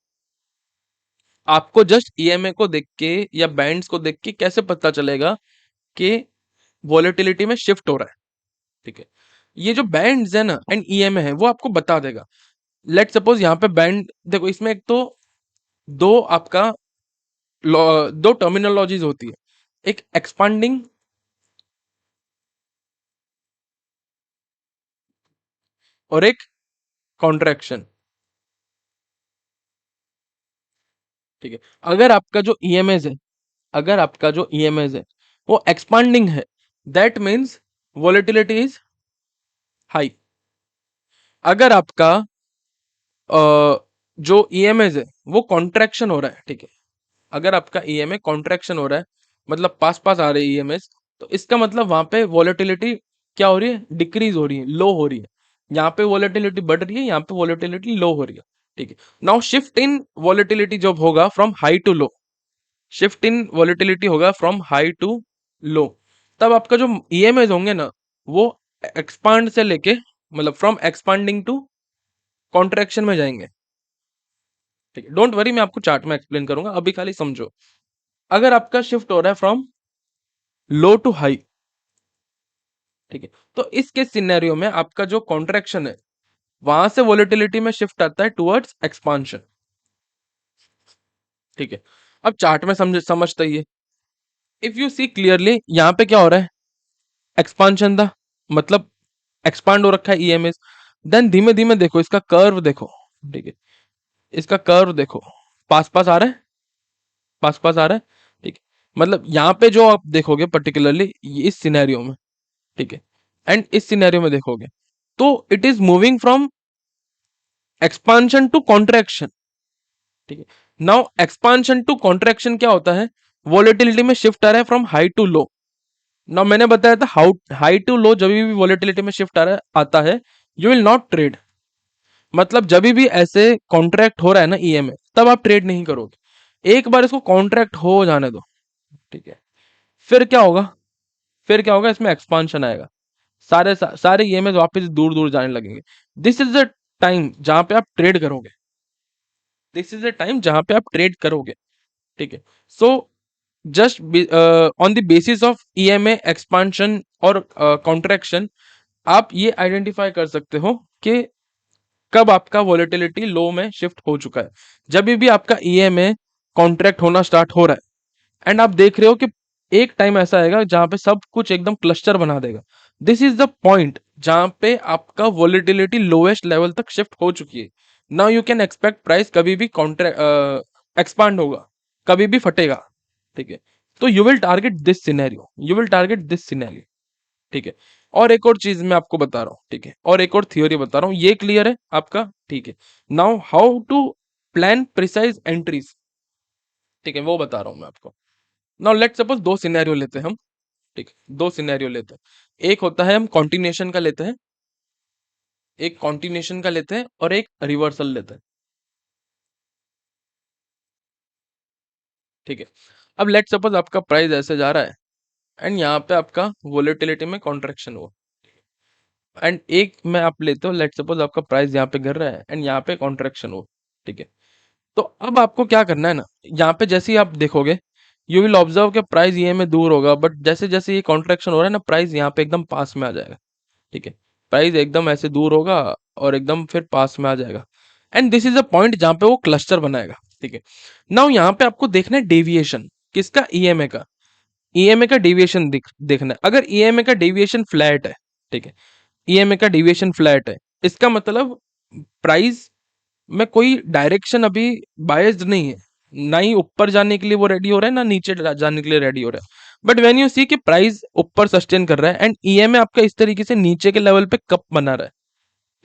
आपको जस्ट ईएमए को देख के या बैंड्स को देख के कैसे पता चलेगा कि वॉलेटिलिटी में शिफ्ट हो रहा है, ठीक है। ये जो बैंड्स है ना एंड ईएमए है वो आपको बता देगा। लेट सपोज यहाँ पे बैंड देखो, इसमें एक तो दो आपका दो टर्मिनोलॉजीज होती है, एक एक्सपांडिंग और एक कॉन्ट्रैक्शन। ठीक है, अगर आपका जो ईएमएस है, अगर आपका जो ईएमएस है वो एक्सपांडिंग है, that means volatility is high. अगर आपका जो ईएमएस है वो कॉन्ट्रैक्शन हो रहा है, ठीक है, अगर आपका ईएमए कॉन्ट्रैक्शन हो रहा है, मतलब पास पास आ रहे हैं ईएमएस, तो इसका मतलब वहां पे वॉलेटिलिटी क्या हो रही है, डिक्रीज हो रही है, लो हो रही है। यहाँ पे वॉलेटिलिटी बढ़ रही है, यहाँ पे वॉलेटिलिटी लो हो रही है। ठीक है, नाउ शिफ्ट इन वॉलेटिलिटी जब होगा from high to low, shift in volatility होगा फ्रॉम हाई टू लो, तब आपका जो ईएमएस होंगे ना वो एक्सपांड से लेके, मतलब फ्रॉम एक्सपांडिंग टू कॉन्ट्रैक्शन में जाएंगे। ठीक है, डोंट वरी, मैं आपको चार्ट में एक्सप्लेन करूंगा, अभी खाली समझो। अगर आपका शिफ्ट हो रहा है फ्रॉम लो टू हाई, ठीक है, तो इसके सिनेरियो में आपका जो कॉन्ट्रैक्शन है वहां से वॉलेटिलिटी में शिफ्ट आता है टुवर्ड्स एक्सपांशन। ठीक है, अब चार्ट में समझते ही है। इफ यू सी क्लियरली यहाँ पे क्या हो रहा है, एक्सपांशन था, मतलब एक्सपांड हो रखा है ईएमएस। देन धीमे धीमे देखो इसका कर्व देखो, ठीक है, इसका कर्व देखो, पास पास आ रहा है, पास पास आ रहा है। ठीक है, मतलब यहाँ पे जो आप देखोगे पर्टिकुलरली इस सिनेरियो में, ठीक है, एंड इस सिनेरियो में देखोगे तो it is moving from expansion to contraction. ठीक है, नाउ एक्सपांशन टू कॉन्ट्रैक्शन क्या होता है, वॉलेटिलिटी में शिफ्ट आ रहा है from high to low. Now मैंने बताया था हाउ हाई टू लो जब भी वॉलेटिलिटी में शिफ्ट आ रहा है आता है, यू विल नॉट ट्रेड। मतलब जब भी ऐसे कॉन्ट्रैक्ट हो रहा है ना ईएमए, तब आप ट्रेड नहीं करोगे, एक बार इसको कॉन्ट्रैक्ट हो जाने दो। ठीक है, फिर क्या होगा, फिर क्या होगा, इसमें एक्सपांशन आएगा, सारे ईएमएस वापस दूर दूर जाने लगेंगे। दिस इज द टाइम जहां पे आप ट्रेड करोगे, दिस इज द टाइम जहां पे आप ट्रेड करोगे। ठीक है, so just on the basis of EMA expansion और कॉन्ट्रैक्शन आप ये आइडेंटिफाई कर सकते हो कि कब आपका वॉलेटिलिटी लो में शिफ्ट हो चुका है। जब भी आपका ईएमए कॉन्ट्रैक्ट होना स्टार्ट हो रहा है एंड आप देख रहे हो कि एक टाइम ऐसा आएगा जहां पे सब कुछ एकदम क्लस्टर बना देगा, दिस इज द पॉइंट जहां पे आपका वॉलेटिलिटी लोएस्ट लेवल तक शिफ्ट हो चुकी है। Now you can expect price कभी भी कॉन्ट्रैक्ट एक्सपांड होगा, कभी भी फटेगा। ठीक है, तो you will target this scenario, you will target this scenario. ठीक है, और एक और चीज मैं आपको बता रहा हूँ, ठीक है, और एक और थियोरी बता रहा हूँ, ये क्लियर है आपका। ठीक है, now how to plan precise entries, ठीक है, वो बता रहा हूँ मैं आपको। नाउ लेट सपोज दो सिनेरियो लेते हैं हम, ठीक है, दो सिनेरियो लेते हैं, एक होता है हम कॉन्टिन्यूशन का लेते हैं, एक कॉन्टिन्यूशन का लेते हैं और एक रिवर्सल लेते हैं। ठीक है, अब लेट सपोज आपका प्राइस ऐसे जा रहा है एंड यहाँ पे आपका वोलेटिलिटी में कॉन्ट्रेक्शन हुआ, एंड एक मैं आप लेते हो, लेट सपोज आपका प्राइस यहाँ पे गिर रहा है एंड यहाँ पे कॉन्ट्रेक्शन हो। ठीक है, तो अब आपको क्या करना है ना, यहाँ पे जैसे ही आप देखोगे यू विल ऑब्जर्व कि प्राइस ये में दूर होगा, बट जैसे जैसे ये कॉन्ट्रेक्शन हो रहा है ना, प्राइस यहाँ पे एकदम पास में आ जाएगा। ठीक है, प्राइस एकदम ऐसे दूर होगा और एकदम फिर पास में आ जाएगा, and this is a point जहां पे वो क्लस्टर बनाएगा। ठीक है, नाउ यहाँ पे आपको देखना है डेविएशन किसका, ईएमए का, ईएमए का डेविएशन देखना है। अगर ईएमए का डेविएशन फ्लैट है, ठीक है, ईएमए का डेविएशन फ्लैट है, इसका मतलब प्राइस में कोई डायरेक्शन अभी बायस्ड नहीं है, ना ही ऊपर जाने के लिए वो रेडी हो रहा है, ना नीचे जाने के लिए रेडी हो रहा है। बट व्हेन यू सी कि प्राइस ऊपर सस्टेन कर रहा है एंड ईएमए आपका इस तरीके से नीचे के लेवल पे कप बना रहा है,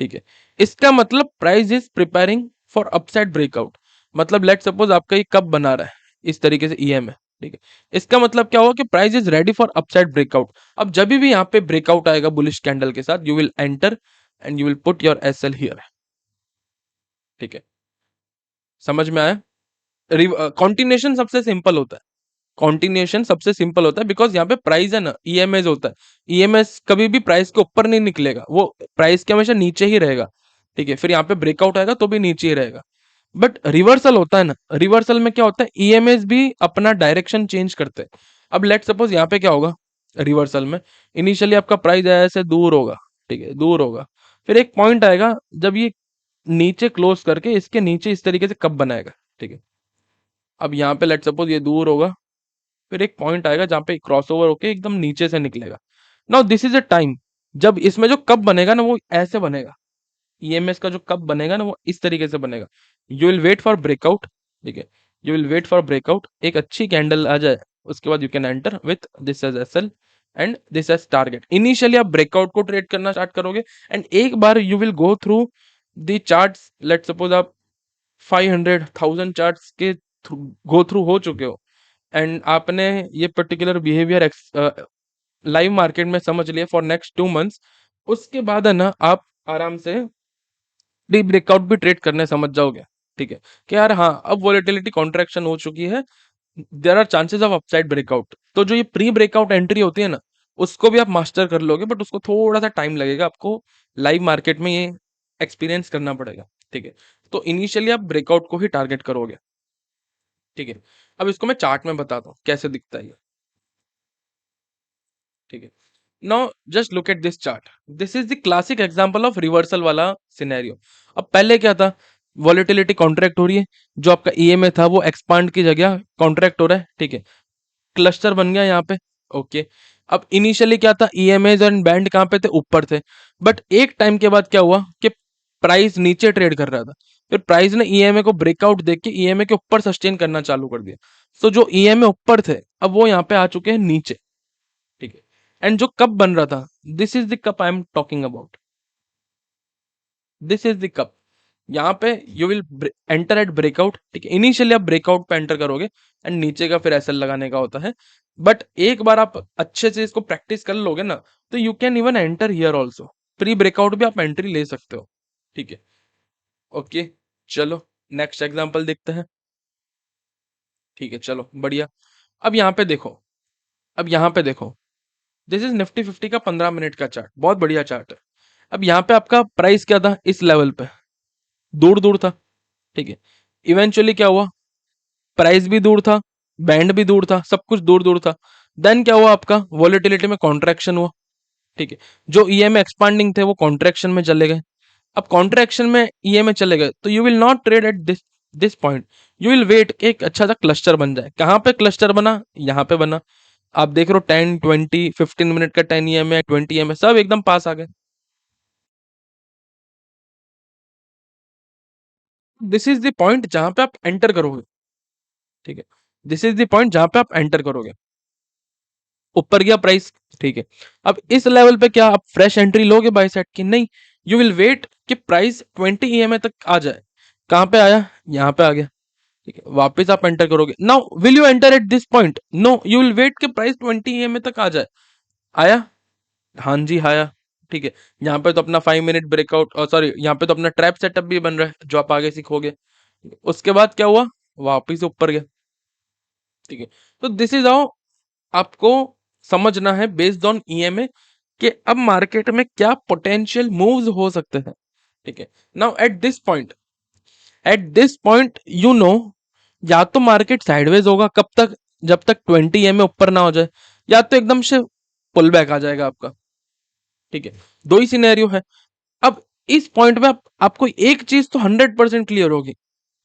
ठीक है, इसका मतलब price is preparing for upside breakout. मतलब लेट सपोज आपका ये कप बना रहा है इस तरीके से ईएमए, ठीक है, इसका मतलब क्या होगा कि price is ready for upside breakout. अब जब भी यहाँ पे ब्रेकआउट आएगा बुलिश कैंडल के साथ, you will enter and you will put your SL here. ठीक है, समझ में आया। कॉन्टिन्यूशन सबसे सिंपल होता है, कॉन्टिन्यूशन सबसे सिंपल होता है, बिकॉज यहाँ पे प्राइस है ना, ईएमएस होता है, ईएमएस कभी भी प्राइस के ऊपर नहीं निकलेगा, वो प्राइस के हमेशा नीचे ही रहेगा। ठीक है, फिर यहाँ पे ब्रेकआउट आएगा तो भी नीचे ही रहेगा। बट रिवर्सल होता है ना, रिवर्सल में क्या होता है, ईएमएस भी अपना डायरेक्शन चेंज करते हैं। अब लेट सपोज यहाँ पे क्या होगा, रिवर्सल में इनिशियली आपका प्राइस ऐसे दूर होगा, ठीक है, दूर होगा, फिर एक पॉइंट आएगा जब ये नीचे क्लोज करके इसके नीचे इस तरीके से कब बनाएगा। ठीक है, अब यहाँ पे लेट सपोज ये दूर होगा, फिर एक पॉइंट आएगा जहां पे क्रॉसओवर होके एकदम नीचे से निकलेगा। Now this is a time जब इसमें जो कब बनेगा ना वो ऐसे बनेगा, ईएमएस का जो कप बनेगा ना वो इस तरीके से बनेगा। You will wait for breakout, ठीक है, you will wait for breakout, एक अच्छी कैंडल आ जाए, उसके बाद you can enter with this as SL and this as target. Initially आप ब्रेकआउट को ट्रेड करना स्टार्ट करोगे एंड एक बार you will go through the charts, let suppose आप 500,000 चार्ट्स के गो थ्रू हो चुके हो एंड आपने ये पर्टिकुलर बिहेवियर लाइव मार्केट में समझ लिया फॉर नेक्स्ट 2 मंथ्स, उसके बाद है ना आप आराम से प्री ब्रेकआउट भी ट्रेड करने समझ जाओगे, ठीक है, कि यार हाँ अब वोलेटिलिटी कॉन्ट्रैक्शन हो चुकी है, there are chances of upside breakout. तो जो ये प्री ब्रेकआउट एंट्री होती है ना, उसको भी आप मास्टर कर लोगे, बट उसको थोड़ा सा टाइम लगेगा, आपको लाइव मार्केट में ये एक्सपीरियंस करना पड़ेगा, ठीक है। तो इनिशियली आप ब्रेकआउट को ही टारगेट करोगे, ठीक है। अब इसको मैं चार्ट में बताता हूँ कैसे दिखता है ये, ठीक है। Now just look at this chart, this is the classic example of reversal वाला सिनेरियो। अब पहले क्या था, वॉलेटिलिटी कॉन्ट्रैक्ट हो रही है, जो आपका ईएमए था वो एक्सपांड की जगह कॉन्ट्रैक्ट हो रहा है, ठीक है, क्लस्टर बन गया यहाँ पे, ओके। अब इनिशियली क्या था, ईएमएज एंड बैंड कहाँ पे थे, ऊपर थे, बट एक टाइम के बाद क्या हुआ कि प्राइस नीचे ट्रेड कर रहा था, फिर प्राइस ने ईएमए को ब्रेकआउट देख के ईएमए के ऊपर सस्टेन करना चालू कर दिया। सो जो ईएमए ऊपर थे अब वो यहाँ पे आ चुके हैं नीचे, ठीक है। एंड जो कप बन रहा था, this is the cup I am talking about, this is the cup. यहाँ पे you will enter eight breakout, ठीक है, इनिशियली आप ब्रेकआउट पे एंटर करोगे एंड नीचे का फिर एसएल लगाने का होता है, बट एक बार आप अच्छे से इसको प्रैक्टिस कर लोगे ना, तो you can even enter here also, pre breakout भी आप एंट्री ले सकते हो, ठीक है, ओके। चलो नेक्स्ट एग्जांपल देखते हैं, ठीक है, चलो बढ़िया। अब यहाँ पे देखो, अब यहाँ पे देखो, दिस इज निफ्टी 50 का 15 मिनट का चार्ट, बहुत बढ़िया चार्ट है। अब यहाँ पे आपका प्राइस क्या था, इस लेवल पे दूर दूर था, ठीक है। इवेंचुअली क्या हुआ, प्राइस भी दूर था, बैंड भी दूर था, सब कुछ दूर दूर था। देन क्या हुआ, आपका वॉलेटिलिटी में कॉन्ट्रैक्शन हुआ, ठीक है। जो ईएमए एक्सपांडिंग थे वो कॉन्ट्रैक्शन में चले गए। अब कॉन्ट्रैक्शन में ईएमए चले गए तो you will not trade at this this point, you will wait एक अच्छा सा क्लस्टर बन जाए। कहाँ पे क्लस्टर बना, यहाँ पे बना। आप देख रहे हो 10 20 15 मिनट का 10 ईएमए 20 ईएमए सब एकदम पास आ गए। दिस इज द पॉइंट जहां पे आप एंटर करोगे, ठीक है, दिस इज द पॉइंट जहां पे आप एंटर करोगे। ऊपर गया प्राइस, ठीक है। अब इस लेवल पे क्या आप फ्रेश एंट्री लोगे बाय सेट की, नहीं, यू विल वेट कि प्राइस 20 ईएमए तक आ जाए। कहां पे आया, यहाँ पे आ गया, ठीक है, वापस आप एंटर करोगे। Now will you enter at this point, no, you will wait कि प्राइस 20 ईएमए तक आ जाए। आया, हाँ जी आया, ठीक है। यहाँ पे तो अपना 5 मिनट ब्रेकआउट, सॉरी, यहाँ पे तो अपना ट्रैप सेटअप भी बन रहा है जो आप आगे सीखोगे। उसके बाद क्या हुआ, वापिस ऊपर गया, ठीक है। तो दिस इज हाउ आपको समझना है बेस्ड ऑन ईएमए कि अब मार्केट में क्या पोटेंशियल मूव्स हो सकते हैं, ठीक है। Now at this point you know, या तो मार्केट साइडवेज होगा, कब तक, जब तक 20 ईएमए ऊपर ना हो जाए, या तो एकदम से पुल बैक आ जाएगा आपका, ठीक है। दो ही सिनेरियो है। अब इस पॉइंट पे आपको एक चीज तो 100% क्लियर होगी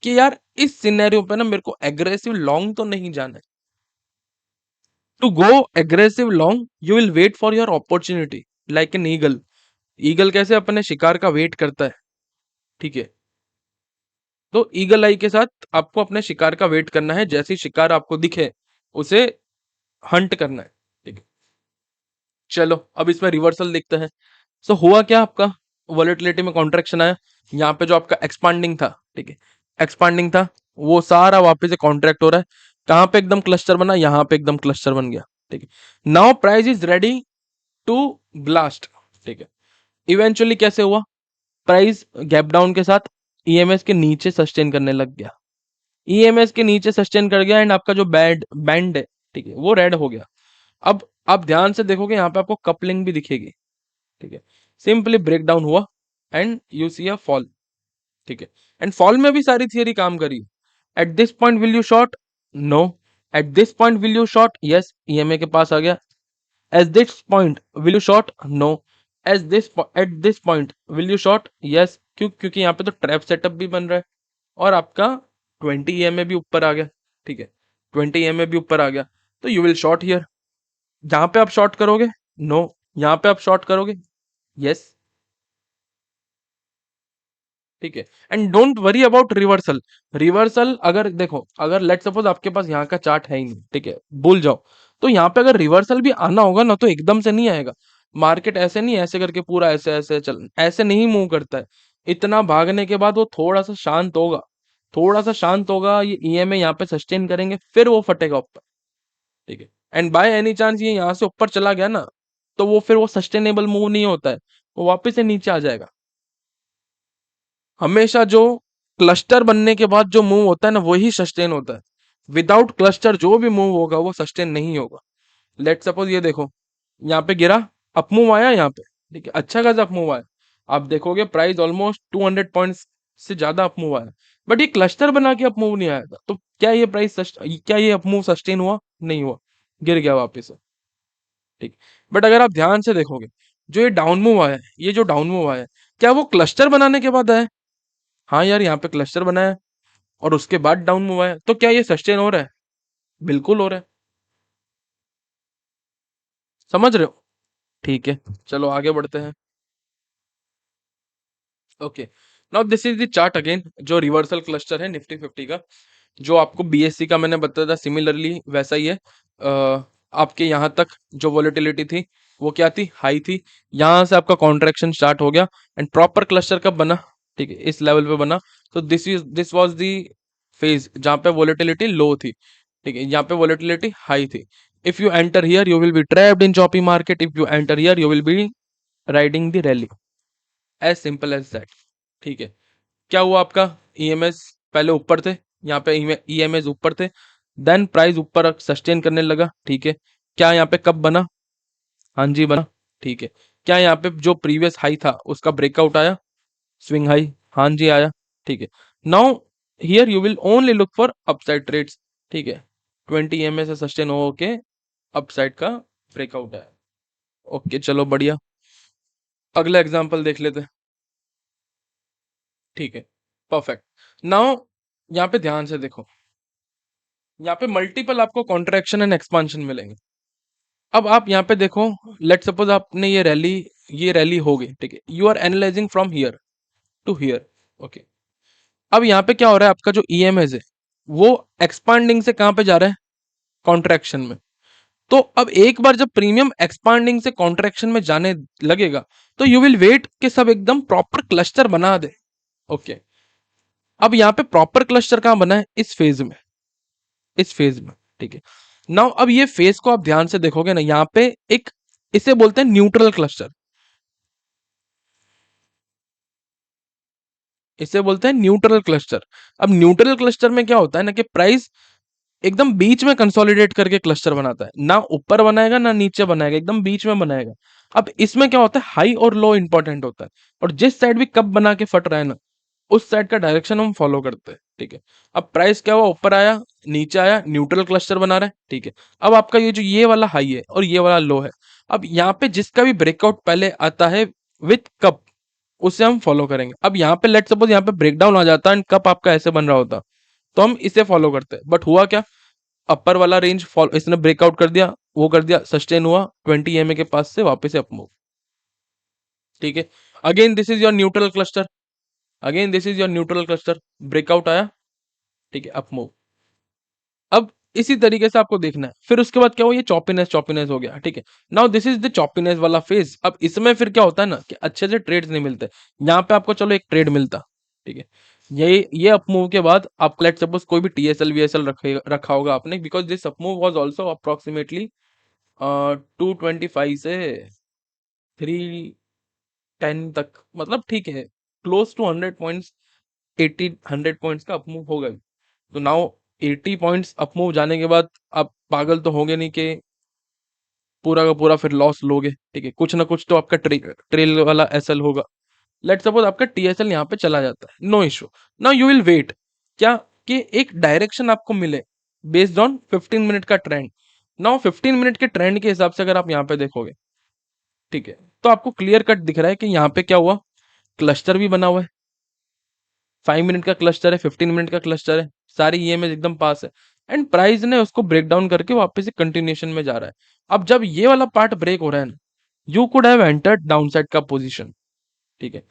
कि यार इस सिनेरियो पे ना मेरे को एग्रेसिव लॉन्ग तो नहीं जाना है। To go aggressive long you will wait for your opportunity, like an eagle. Eagle कैसे अपने शिकार का वेट करता है, ठीक है। तो ईगल आई के साथ आपको अपने शिकार का वेट करना है, जैसे ही शिकार आपको दिखे उसे हंट करना है, ठीक है। चलो अब इसमें रिवर्सल देखते हैं। सो हुआ क्या, आपका वॉलेटिलिटी में कॉन्ट्रैक्शन आया, यहाँ पे जो आपका एक्सपांडिंग था, ठीक है, एक्सपांडिंग था, वो सारा वापस से कॉन्ट्रैक्ट हो रहा है। कहाँ पे एकदम क्लस्टर बना, यहाँ पे एकदम क्लस्टर बन गया, ठीक है। Now price is ready to blast, ठीक है। इवेंचुअली कैसे हुआ, प्राइस गैप डाउन के साथ ईएमएस के नीचे सस्टेन करने लग गया, ईएमएस के नीचे सस्टेन कर गया एंड आपका जो बैंड है, ठीक है, वो रेड हो गया। अब आप ध्यान से देखोगे यहाँ पे आपको कपलिंग भी दिखेगी, ठीक है। सिंपली ब्रेक डाउन हुआ and you see a fall, ठीक है। एंड फॉल में भी सारी थियरी काम करी। At this point will you short, no. At this point will you short, yes, EMA के पास आ गया। At this point will you short, no. At this point will you short, yes, क्योंकि यहाँ पे तो ट्रैप सेटअप भी बन रहा है और आपका 20 ईएमए भी ऊपर आ गया, ठीक है, 20 ईएमए भी ऊपर आ गया। तो यू विल शॉर्ट हियर, जहां पे आप शॉर्ट करोगे, नो, यहाँ पे आप शॉर्ट करोगे, यस। ठीक है। And don't worry about reversal. Reversal अगर देखो, अगर लेट सपोज आपके पास यहाँ का चार्ट है ही नहीं, ठीक है, भूल जाओ, तो यहाँ पे अगर रिवर्सल भी आना होगा ना तो एकदम से नहीं आएगा। मार्केट ऐसे नहीं, ऐसे करके पूरा ऐसे ऐसे चल ऐसे नहीं मूव करता है। इतना भागने के बाद वो थोड़ा सा शांत होगा, थोड़ा सा शांत होगा, ये ईएमए यहाँ पे सस्टेन करेंगे, फिर वो फटेगा ऊपर, ठीक है। एंड बाय एनी चांस ये यहाँ से ऊपर चला गया ना, तो वो फिर वो सस्टेनेबल मूव नहीं होता है, वो वापस से नीचे आ जाएगा। हमेशा जो क्लस्टर बनने के बाद जो मूव होता है ना वही सस्टेन होता है। विदाउट क्लस्टर जो भी मूव होगा वो सस्टेन नहीं होगा। लेट सपोज ये देखो, यहाँ पे गिरा, अपमूव आया यहाँ पे, ठीक है, अच्छा खासा अपमूव आया। आप देखोगे प्राइस ऑलमोस्ट 200 पॉइंट्स से ज्यादा अपमूव आया, बट ये क्लस्टर बना के अपमूव नहीं आया था, तो क्या ये क्या ये अपमूव सस्टेन हुआ? नहीं हुआ, गिर गया वापस से, ठीक। बट अगर आप ध्यान से देखोगे, जो ये डाउन मूव आया है, ये जो डाउन मूव आया है, क्या वो क्लस्टर बनाने के बाद आया है? हाँ यार, यहाँ पे क्लस्टर बनाया है और उसके बाद डाउन मूव आया, तो क्या ये सस्टेन हो रहा है? बिल्कुल हो रहा है। समझ रहे हो? ठीक है, चलो आगे बढ़ते हैं। Okay, now this is the chart again, जो रिवर्सल क्लस्टर है निफ्टी 50 का, जो आपको बीएससी का मैंने बताया था सिमिलरली वैसा ही है। आपके यहाँ तक जो वॉलेटिलिटी थी वो क्या थी? हाई थी। यहाँ से आपका कॉन्ट्रैक्शन स्टार्ट हो गया एंड प्रॉपर क्लस्टर कब बना? ठीक है, इस लेवल पे बना। तो दिस वाज द फेज जहाँ पे वॉलेटिलिटी लो थी, ठीक है, यहाँ पे वॉलेटिलिटी हाई थी। If you enter here you will be trapped in choppy market, if you enter here you will be riding the rally, as simple as that, ठीक है। क्या हुआ आपका? ईएमएस पहले ऊपर थे, यहाँ पे ईएमएस ऊपर थे, देन प्राइस ऊपर सस्टेन करने लगा, ठीक है। क्या यहाँ पे कब बना? हाँ जी बना, ठीक है। क्या यहाँ पे जो प्रीवियस हाई था उसका ब्रेकआउट आया? स्विंग हाई, हाँ जी आया, ठीक है। Now here you will only look for upside trades, ठीक है। 20 ईएमएस से सस्टेन हो के अपसाइड का ब्रेकआउट आया। ओके चलो बढ़िया, अगला एग्जांपल देख लेते हैं, ठीक है, परफेक्ट। नाउ यहाँ पे ध्यान से देखो, यहाँ पे मल्टीपल आपको कॉन्ट्रैक्शन एंड एक्सपांशन मिलेंगे। अब आप यहाँ पे देखो, लेट सपोज आपने ये रैली हो गई, ठीक है, you are analyzing from here to here, okay. अब यहाँ पे क्या हो रहा है, आपका जो ईएमएस है वो एक्सपांडिंग से कहाँ पे जा रहा है? कॉन्ट्रैक्शन में। तो अब एक बार जब प्रीमियम एक्सपांडिंग से कॉन्ट्रैक्शन में जाने लगेगा, तो यू विल वेट कि सब एकदम प्रॉपर क्लस्टर बना दे, ओके। अब यहाँ पे प्रॉपर क्लस्टर कहाँ बना है? इस फेज में, इस फेज में, ठीक है। नाउ अब ये फेज को आप ध्यान से देखोगे ना, यहाँ पे एक, इसे बोलते हैं न्यूट्रल क्लस्टर, इसे बोलते हैं न्यूट्रल क्लस्टर। अब न्यूट्रल क्लस्टर में क्या होता है ना कि प्राइस एकदम बीच में कंसोलिडेट करके क्लस्टर बनाता है, ना ऊपर बनाएगा ना नीचे बनाएगा, एकदम बीच में बनाएगा। अब इसमें क्या होता है, हाई और लो इंपॉर्टेंट होता है, और जिस साइड भी कब बना के फट रहा है ना, उस साइड का डायरेक्शन हम फॉलो करते हैं, ठीक है। अब प्राइस क्या हुआ, ऊपर आया, नीचे आया, न्यूट्रल क्लस्टर बना रहा है, ठीक है। अब आपका ये जो ये वाला हाई है और ये वाला लो है, अब यहाँ पे जिसका भी ब्रेकआउट पहले आता है विथ कप, उसे हम फॉलो करेंगे। अब यहाँ पे लेट सपोज यहाँ पे ब्रेकडाउन आ जाता है एंड कप आपका ऐसे बन रहा होता, तो हम इसे फॉलो करते हैं। बट हुआ क्या, अपर वाला रेंज फॉलो इसने ब्रेकआउट कर दिया, वो कर दिया, सस्टेन हुआ 20 एमए के पास से वापस से अप मूव, ठीक है। Again this is your neutral cluster, again this is your neutral cluster, breakout आया, ठीक है, अप मूव। अब इसी तरीके से आपको देखना है, फिर उसके बाद क्या हो, ये चॉपीनेस चॉपीनेस हो गया, ठीक है। Now this is the choppiness वाला फेज। अब इसमें फिर क्या होता है ना कि अच्छे से ट्रेड्स नहीं मिलते। यहाँ पे आपको चलो एक ट्रेड मिलता, ठीक है, ये अप मूव के बाद आप लेट सपोज कोई भी टीएसएल वीएसएल रखा होगा आपने, because this up move was also approximately 225 से 310 तक, मतलब ठीक है, क्लोज टू 100 पॉइंट्स, 80 100 पॉइंट्स का अपमूव होगा। तो नाउ 80 पॉइंट्स अपमूव जाने के बाद आप पागल तो होंगे नहीं कि पूरा का पूरा फिर लॉस लोगे, ठीक है, कुछ ना कुछ तो आपका ट्रेल वाला एसएल होगा। लेट सपोज आपका टीएसएल यहाँ पे चला जाता है, no issue. Now you will wait, क्या कि एक डायरेक्शन आपको मिले बेस्ड ऑन 15 मिनट का ट्रेंड। नाउ 15 मिनट के ट्रेंड के हिसाब से अगर आप यहाँ पे देखोगे, ठीक है, तो आपको क्लियर कट दिख रहा है कि यहाँ पे क्या हुआ, क्लस्टर भी बना हुआ है, 5 मिनट का क्लस्टर है, 15 मिनट का क्लस्टर है, सारी ईएमएस एकदम पास है, एंड प्राइस ने उसको ब्रेक डाउन करके वापस से कंटिन्यूएशन में जा रहा है। अब जब ये वाला पार्ट ब्रेक हो रहा है ना, you could have entered downside का पोजीशन, ठीक है।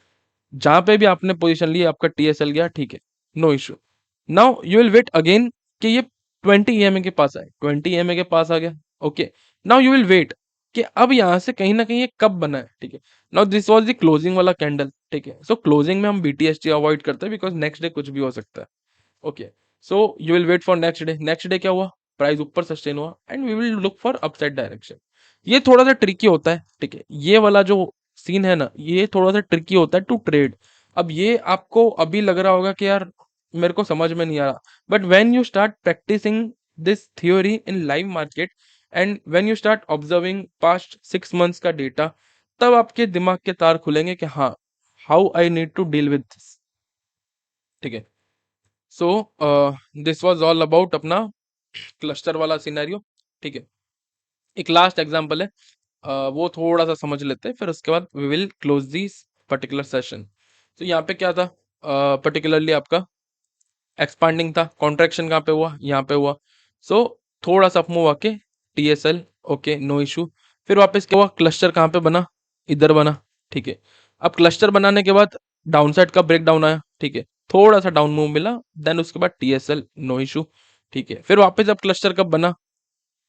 जहां पे भी आपने पोजीशन ली आपका टीएसएल गया, ठीक है, no issue. Now you will wait again कि ये 20 EMA के पास आए, 20 EMA के पास आ गया, okay. Now you will wait कि अब यहाँ से कहीं ना कहीं ये कब बना है, ठीक है। Now this was the closing वाला कैंडल, ठीक है। सो क्लोजिंग में हम बीटीएसटी अवॉइड करते हैं बिकॉज नेक्स्ट डे कुछ भी हो सकता है, okay. So you will wait for next day, next day क्या हुआ, प्राइस ऊपर सस्टेन हुआ and we will look for upside direction. ये थोड़ा सा ट्रिकी होता है, ठीक है, ये वाला जो सीन है ना, ये थोड़ा सा ट्रिकी होता है टू ट्रेड। अब ये आपको अभी लग रहा होगा कि यार मेरे को समझ में नहीं आ रहा, but when you start practicing this theory in live market and when you start observing past 6 months का डेटा, तब आपके दिमाग के तार खुलेंगे कि हाँ, how I need to deal with this, ठीक है। So this was all about अपना क्लस्टर वाला सिनेरियो, ठीक है। एक लास्ट एग्जांपल है, वो थोड़ा सा समझ लेते हैं, फिर उसके बाद we will close this particular session. तो यहाँ पे क्या था, पर्टिकुलरली आपका एक्सपांडिंग था, कॉन्ट्रैक्शन कहाँ पे हुआ, यहाँ पे हुआ। सो थोड़ा सा मूव आके टीएसएल, ओके, नो इशू। फिर वापस क्या हुआ, क्लस्टर कहाँ पे बना, इधर बना, ठीक है। अब क्लस्टर बनाने के बाद डाउन साइड का ब्रेक डाउन आया, ठीक है, थोड़ा सा डाउन मूव मिला, देन उसके बाद टीएसएल, नो इशू, ठीक है। फिर वापस अब क्लस्टर कब बना,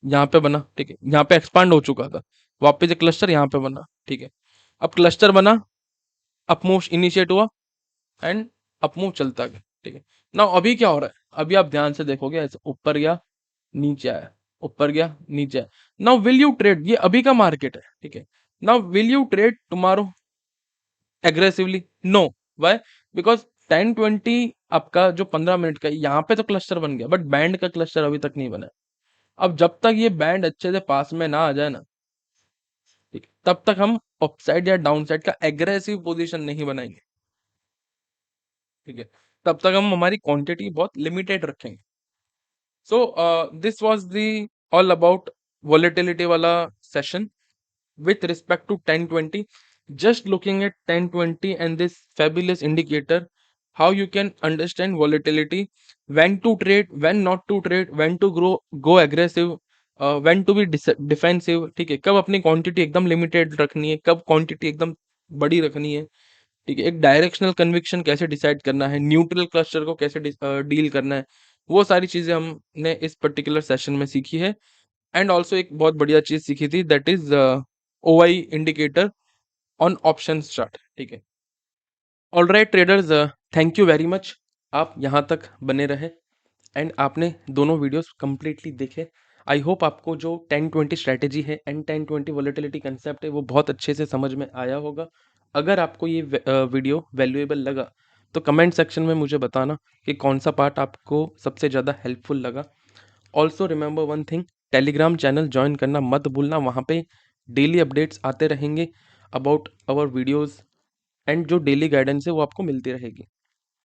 यहाँ पे बना, ठीक है, यहाँ पे एक्सपांड हो चुका था, वापस एक क्लस्टर यहाँ पे बना, ठीक है। अब क्लस्टर बना, अपमूव इनिशिएट हुआ एंड अपमूव चलता गया, ठीक है। ना अभी क्या हो रहा है, अभी आप ध्यान से देखोगे, ऐसे ऊपर गया, नीचे आया, ऊपर गया, नीचे आया। नाउ विल यू ट्रेड, ये अभी का मार्केट है, ठीक है। Now will you trade tomorrow aggressively, no. Why, because 10-20 आपका जो 15 मिनट का यहाँ पे तो क्लस्टर बन गया, बट बैंड का क्लस्टर अभी तक नहीं बना है। अब जब तक ये बैंड अच्छे से पास में ना आ जाए ना, ठीक है, तब तक हम अपसाइड या डाउन साइड का एग्रेसिव पोजीशन नहीं बनाएंगे, ठीक है। तब तक हम हमारी क्वांटिटी बहुत लिमिटेड रखेंगे। सो this was the all about volatility वाला session with respect to 1020. Just looking at 1020 and this fabulous indicator, how you can understand volatility, when to trade, when not to trade, when to go aggressive, when to be defensive, ठीक है, कब अपनी quantity एकदम limited रखनी है, कब quantity एकदम बड़ी रखनी है, ठीक है, एक डायरेक्शनल कन्विक्शन कैसे डिसाइड करना है, न्यूट्रल क्लस्टर को कैसे डील करना है, वो सारी चीजें हमने इस पर्टिकुलर सेशन में सीखी है। एंड ऑल्सो एक बहुत बढ़िया चीज सीखी थी, that is OI indicator on option chart, ठीक है। Alright traders, thank you very much, आप यहाँ तक बने रहे एंड आपने दोनों वीडियोस कंप्लीटली देखे। आई होप आपको जो 10-20 स्ट्रैटेजी है एंड 10-20 वोलेटिलिटी कंसेप्ट है वो बहुत अच्छे से समझ में आया होगा। अगर आपको ये वीडियो वैल्यूएबल लगा तो कमेंट सेक्शन में मुझे बताना कि कौन सा पार्ट आपको सबसे ज़्यादा हेल्पफुल लगा। Also remember one thing, Telegram channel join करना मत भूलना, वहाँ पे डेली अपडेट्स आते रहेंगे अबाउट आवर वीडियोस एंड जो डेली गाइडेंस है वो आपको मिलती रहेगी।